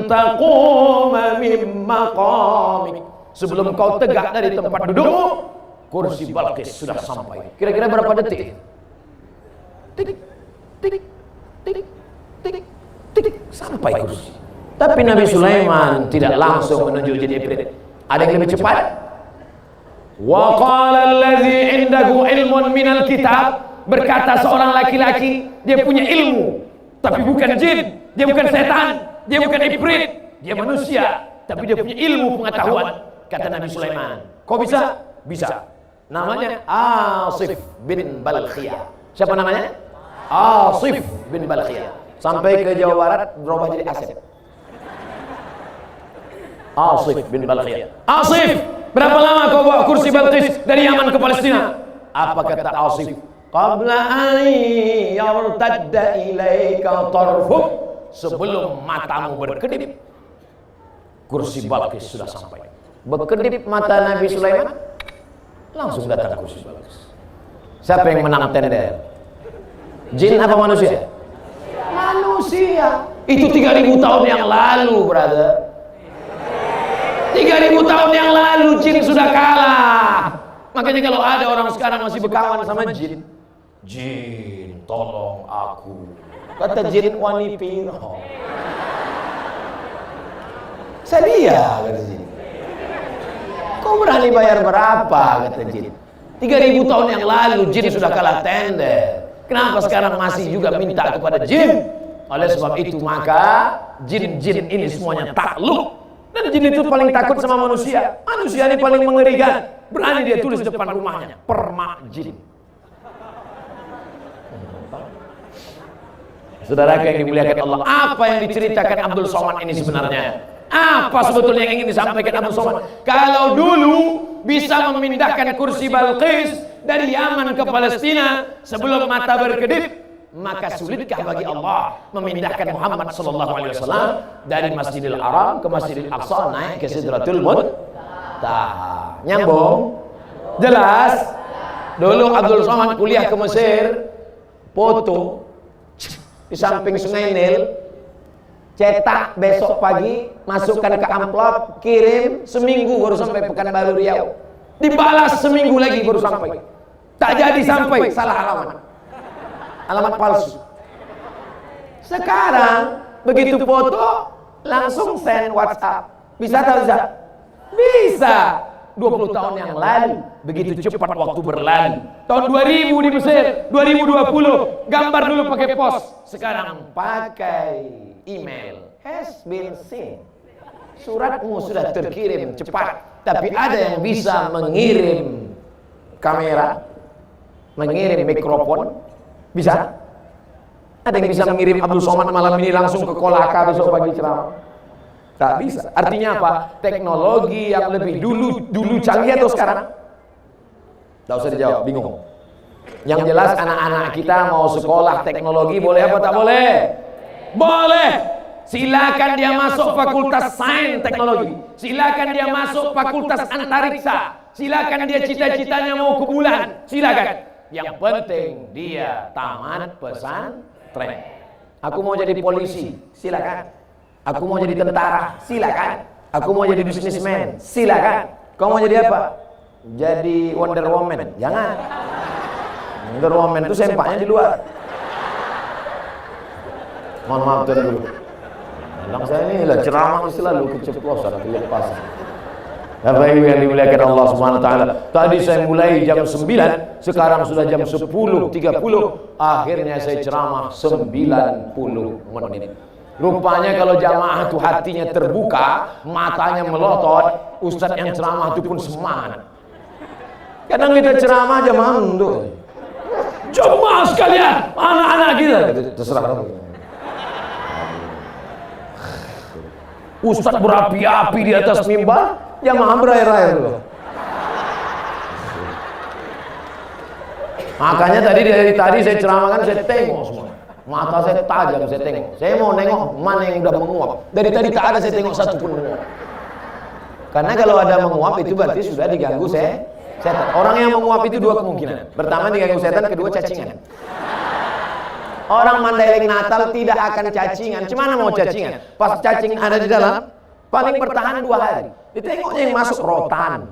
taquma min maqamik. Sebelum kau tegak dari tempat dudukmu, kursi Balqis sudah sampai. Kira-kira berapa detik? Tik, tik, tik, tik, tik, sampai kursi. Tapi Nabi Sulaiman tidak langsung menuju Jin Ifrit. Ada yang lebih cepat. Wa qala allazi indahu ilmun minal kitab. Berkata seorang laki-laki, dia punya ilmu, tapi bukan jin, dia bukan setan, dia bukan ifrit, dia manusia, tapi dia punya ilmu pengetahuan. Kata Nabi Sulaiman, kau bisa? Bisa. Namanya Asif bin Balkhiyah. Siapa namanya? Asif bin Balkhiyah. Sampai ke Jawa Barat berubah jadi Asif. Asif bin Balkhiyah. Asif, berapa lama kau bawa kursi Balqis dari Yaman ke Palestina? Apa kata Asif? Qabla an yartadda ilaika tarfuk. Sebelum matamu berkedip, kursi Balqis sudah sampai. Berkedip mata Nabi Sulaiman, langsung datang kursi Balqis. Siapa yang menang tender? Jin apa manusia? Manusia. Itu 3000 tahun yang lalu, brother. 3000 tahun yang lalu jin sudah kalah. Makanya kalau ada orang sekarang masih berkawan sama jin, jin tolong aku, kata jin wani piro. Saya kata jin. Kau berani bayar berapa, kata jin. 3000 tahun yang lalu jin sudah kalah tender. Kenapa sekarang masih juga minta kepada jin? Oleh sebab itu maka jin-jin ini semuanya takluk. Dan jin itu paling takut sama manusia. Manusia ini paling mengerikan. Berani dia tulis depan rumahnya, permak jin. Saudara yang dimuliakan Allah, apa yang diceritakan Abdul Somad ini sebenarnya? Apa sebetulnya yang ingin disampaikan Abdul Somad? Kalau dulu bisa memindahkan kursi Balqis dari Yaman ke Palestina sebelum mata berkedip, maka sulitkah bagi Allah memindahkan Muhammad sallallahu alaihi wasallam dari Masjidil Haram ke Masjidil Aqsa naik ke Sidratul Muntaha? Nyambung? Jelas? Dulu Abdul Somad kuliah ke Mesir, foto di samping Sungai Nil, cetak besok pagi, masukkan ke amplop, kirim, seminggu baru sampai Pekanbaru Riau. Dibalas seminggu lagi baru sampai. Tak jadi sampai, salah alamat. Alamat palsu. Sekarang begitu foto langsung send WhatsApp. Bisa tak bisa? Bisa. 20 tahun yang lalu begitu cepat waktu berlalu. Tahun 2000 di Mesir, 2020 gambar dulu pakai pos, sekarang pakai email. Has been seen. Suratmu sudah terkirim cepat, tapi ada yang bisa mengirim kamera, mengirim mikrofon. Bisa? Ada yang bisa mengirim Abdul Somad malam ini langsung ke Kolaka besok pagi ceramah? Tak bisa. Artinya apa? Teknologi yang lebih dulu canggih atau sekarang? Tak usah dijawab, bingung. Yang jelas anak-anak kita mau sekolah teknologi boleh apa tak boleh? Boleh. Silakan dia masuk fakultas sains teknologi. Silakan dia masuk fakultas antariksa. Silakan dia cita-citanya mau ke bulan. Silakan. Yang penting dia tamat pesantren. Aku mau jadi polisi, silakan. Aku mau jadi tentara, silakan. Aku mau jadi businessman, silakan. Kau mau jadi apa? Jadi Wonder Woman, jangan. Wonder Woman itu sempaknya di luar. Mohon maaf tuan dulu. Bilang saya ini lah ceramah selalu keceplosan, kelepasan. Bapak Ibu yang dimuliakan Allah Subhanahu wa taala. Tadi saya mulai jam 9, sekarang sudah jam 10.30. Akhirnya saya ceramah 90 menit. Rupanya kalau jamaah itu hatinya terbuka, matanya melotot, ustadz yang ceramah itu pun semangat. Kadang kita ceramah jamaah mundur. Jemaah sekalian, anak-anak kita, terserah. Ustadz berapi-api di atas mimbar, jamaah berair-air dulu. Makanya dari tadi saya ceramahkan, saya tengok semua. Mata saya tajam, saya tengok. Saya mau nengok mana yang udah menguap. Dari tadi tak ada saya tengok satu pun menguap. Karena kalau ada menguap itu berarti sudah diganggu setan. Orang yang menguap itu dua kemungkinan. Pertama diganggu setan, kedua cacingan. Orang Mandailing Natal tidak akan cacingan. Cuma mau cacingan. Pas cacing ada di dalam, paling bertahan 2 hari. Ditengoknya yang masuk rotan.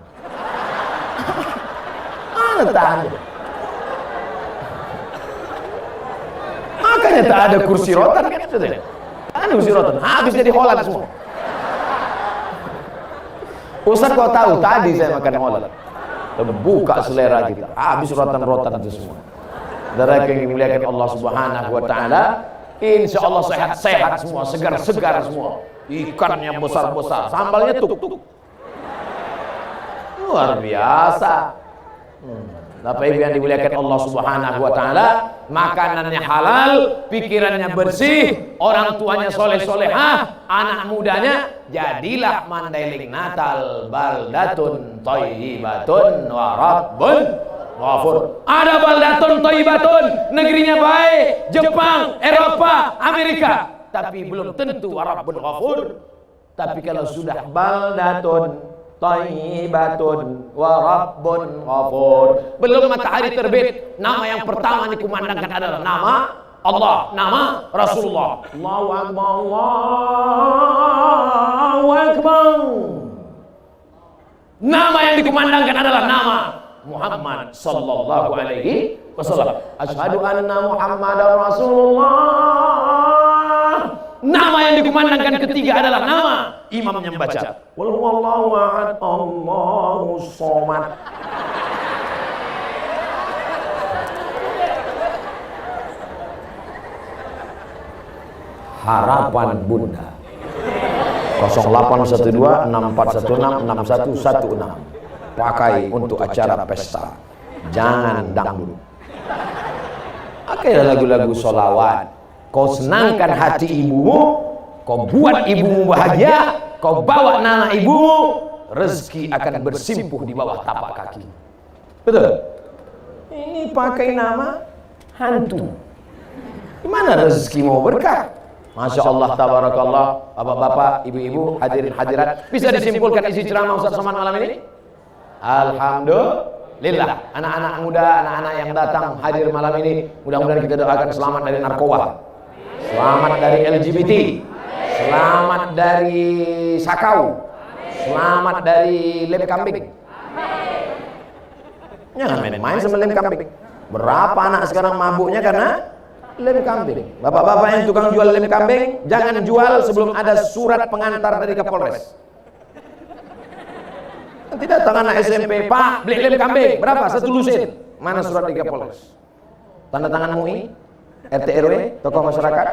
Mana tahan? Makanya tak ada kursi rotan kan? Ada kursi rotan, habis jadi Holland semua. Ustaz kau tahu tadi saya makan Holland, terbuka selera kita, habis rotan-rotan itu semua. Saudara yang dimuliakan Allah Subhanahu wa taala, insya Allah sehat-sehat semua, segar-segar semua. Ikannya besar-besar, sambalnya tuk-tuk. Luar biasa. Bapak Ibu yang dimuliakan Allah Subhanahu wa taala, makanannya halal, pikirannya bersih, orang tuanya soleh-solehah, anak mudanya jadilah Mandailing Natal baldatun thayyibatun wa rabbun ghafur. Ada baldatun thayyibatun, negerinya baik, Jepang, Eropa, Amerika, tapi belum tentu wa rabbun ghafur. Tapi kalau sudah baldatun thayyibatun wa rabbun ghafur. Belum matahari terbit, nama yang pertama dikumandangkan adalah nama Allah, nama Rasulullah. Allahu Akbar, Allahu Akbar. Nama yang dikumandangkan adalah nama Muhammad sallallahu alaihi wasallam. Asyhadu anna Muhammadar Rasulullah. Nama yang dikumandangkan ketiga adalah nama imam yang baca qul huwallahu ahad Allahus somad. Harapan Bunda 0812-6416-6116 pakai untuk acara pesta, jangan dangdut. Pakailah lagu-lagu sholawat. Kau senangkan hati ibumu, kau buat ibumu bahagia, kau bawa nama ibumu, rezeki akan bersimpuh di bawah tapak kaki. Betul? Ini pakai nama hantu. Gimana rezeki mau berkah? Masya Allah, tabarakallah, bapak-bapak, ibu-ibu, hadirin hadirat. Bisa disimpulkan isi ceramah Ustaz Somad malam ini? Alhamdulillah. Anak-anak muda, anak-anak yang datang hadir malam ini, mudah-mudahan kita doakan selamat dari narkoba, selamat dari LGBT, selamat dari sakau, selamat dari lem kambing. Jangan main-main sama lem kambing. Berapa anak sekarang mabuknya karena lem kambing. Bapak-bapak yang tukang jual lem kambing, jangan jual sebelum ada surat pengantar dari Kapolres. Nanti datang anak SMP, Pak, beli lem kambing, berapa? 1 lusin. Mana surat dari Kapolres? Tanda tangan MUI, RT RW, tokoh masyarakat.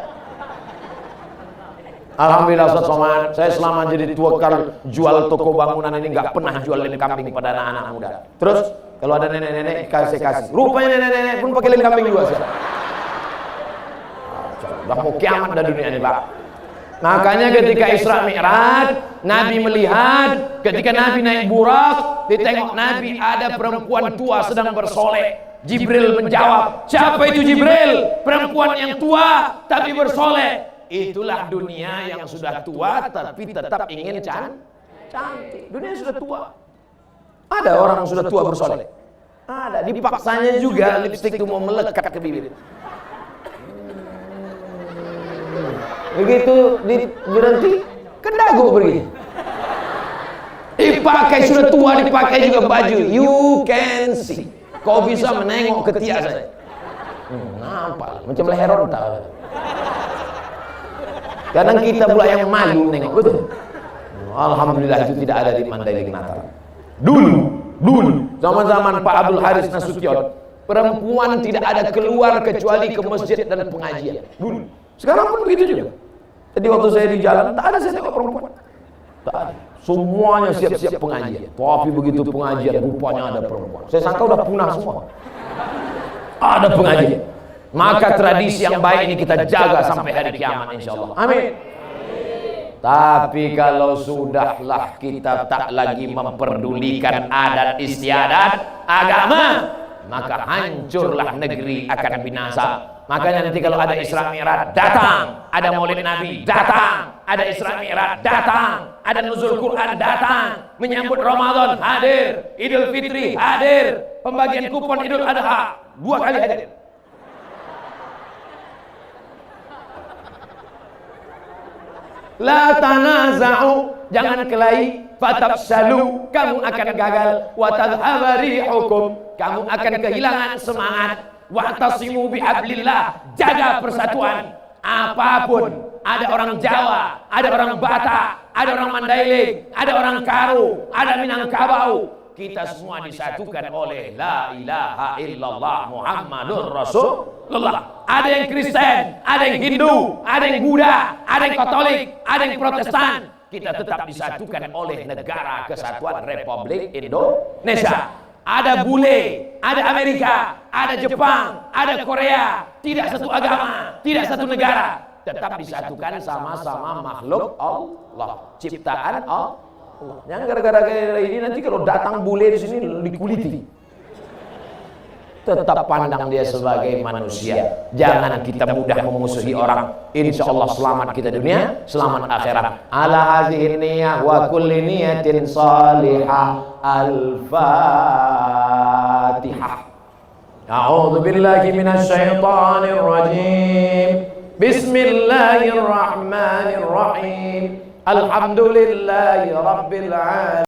Alhamdulillah Ustaz Somad, saya selama jadi tuakar jual toko bangunan ini nggak pernah jual lem kambing pada anak-anak muda. Terus kalau ada nenek-nenek kasih. Rupanya nenek-nenek pun pakai lem kambing juga sih. Udah mau kiamat dah dunia ini, Pak. Makanya ketika Isra Mi'raj, Nabi melihat ketika Nabi naik Burak, ditengok Nabi ada perempuan tua sedang bersolek. Jibril menjawab, siapa itu Jibril? Perempuan yang tua tapi bersolek. Itulah dunia yang sudah tua tapi tetap ingin cantik. Dunia sudah tua. Ada orang yang sudah tua bersolek. Ada, dipaksanya juga lipstik itu mau melekat ke bibir. Begitu berhenti, ke dagu pergi. Dipakai sudah tua, dipakai juga baju. You can see. Kau bisa menengok ketiak saya. Nampak, macam leher onta. Kadang kita pula yang malu nengok, betul. Alhamdulillah itu tidak ada di Mandailing Natal. Dulu, zaman-zaman Pak Abdul Haris Nasution, perempuan tidak ada keluar kecuali ke masjid dan pengajian. Dulu. Sekarang pun begitu juga. Jadi waktu saya di jalan, tak ada saya tengok perempuan. Tak ada. Semuanya siap-siap pengajian. Tapi begitu pengajian, rupanya ada perempuan. Saya sangka udah punah semua. Ada pengajian. Maka tradisi yang baik ini kita jaga sampai hari kiamat insyaallah. Amin. Tapi kalau sudahlah kita tak lagi memperdulikan adat istiadat agama, maka hancurlah negeri akan binasa. Makanya nanti kalau ada Isra Mi'raj datang, ada Maulid Nabi datang, ada Isra Mi'raj datang, ada Nuzul Quran datang, menyambut Ramadan hadir, Idul Fitri hadir, pembagian kupon Idul Adha 2 kali hadir. La tanaza'u, jangan kelahi, fatafshalu, kamu akan gagal, wa tadhhaba rihukum, kamu akan kehilangan semangat. Wa'tasimu bihablillah, jaga persatuan. Apapun, ada orang Jawa, ada orang Batak, ada orang Mandailing, ada orang Karo, ada Minangkabau, kita semua disatukan oleh la ilaha illallah Muhammadur Rasulullah. Ada yang Kristen, ada yang Hindu, ada yang Buddha, ada yang Katolik, ada yang Protestan. Kita tetap disatukan oleh Negara Kesatuan Republik Indonesia. Ada bule, ada Amerika, ada Jepang, ada Korea. Tidak satu agama, tidak satu negara. Tetap disatukan sama-sama makhluk Allah, ciptaan Allah. Jangan gara-gara ini nanti kalau datang bule di sini dikuliti. tetap pandang dia sebagai manusia. Jangan kita mudah memusuhi orang. Insya Allah selamat kita dunia, selamat akhirat. Ala hadhihi niyyah wa kulli niyatin salihah. Al-Fatihah. A'udzu billahi minasy syaithanir rajim. Bismillahirrahmanirrahim. Alhamdulillahi rabbil alamin.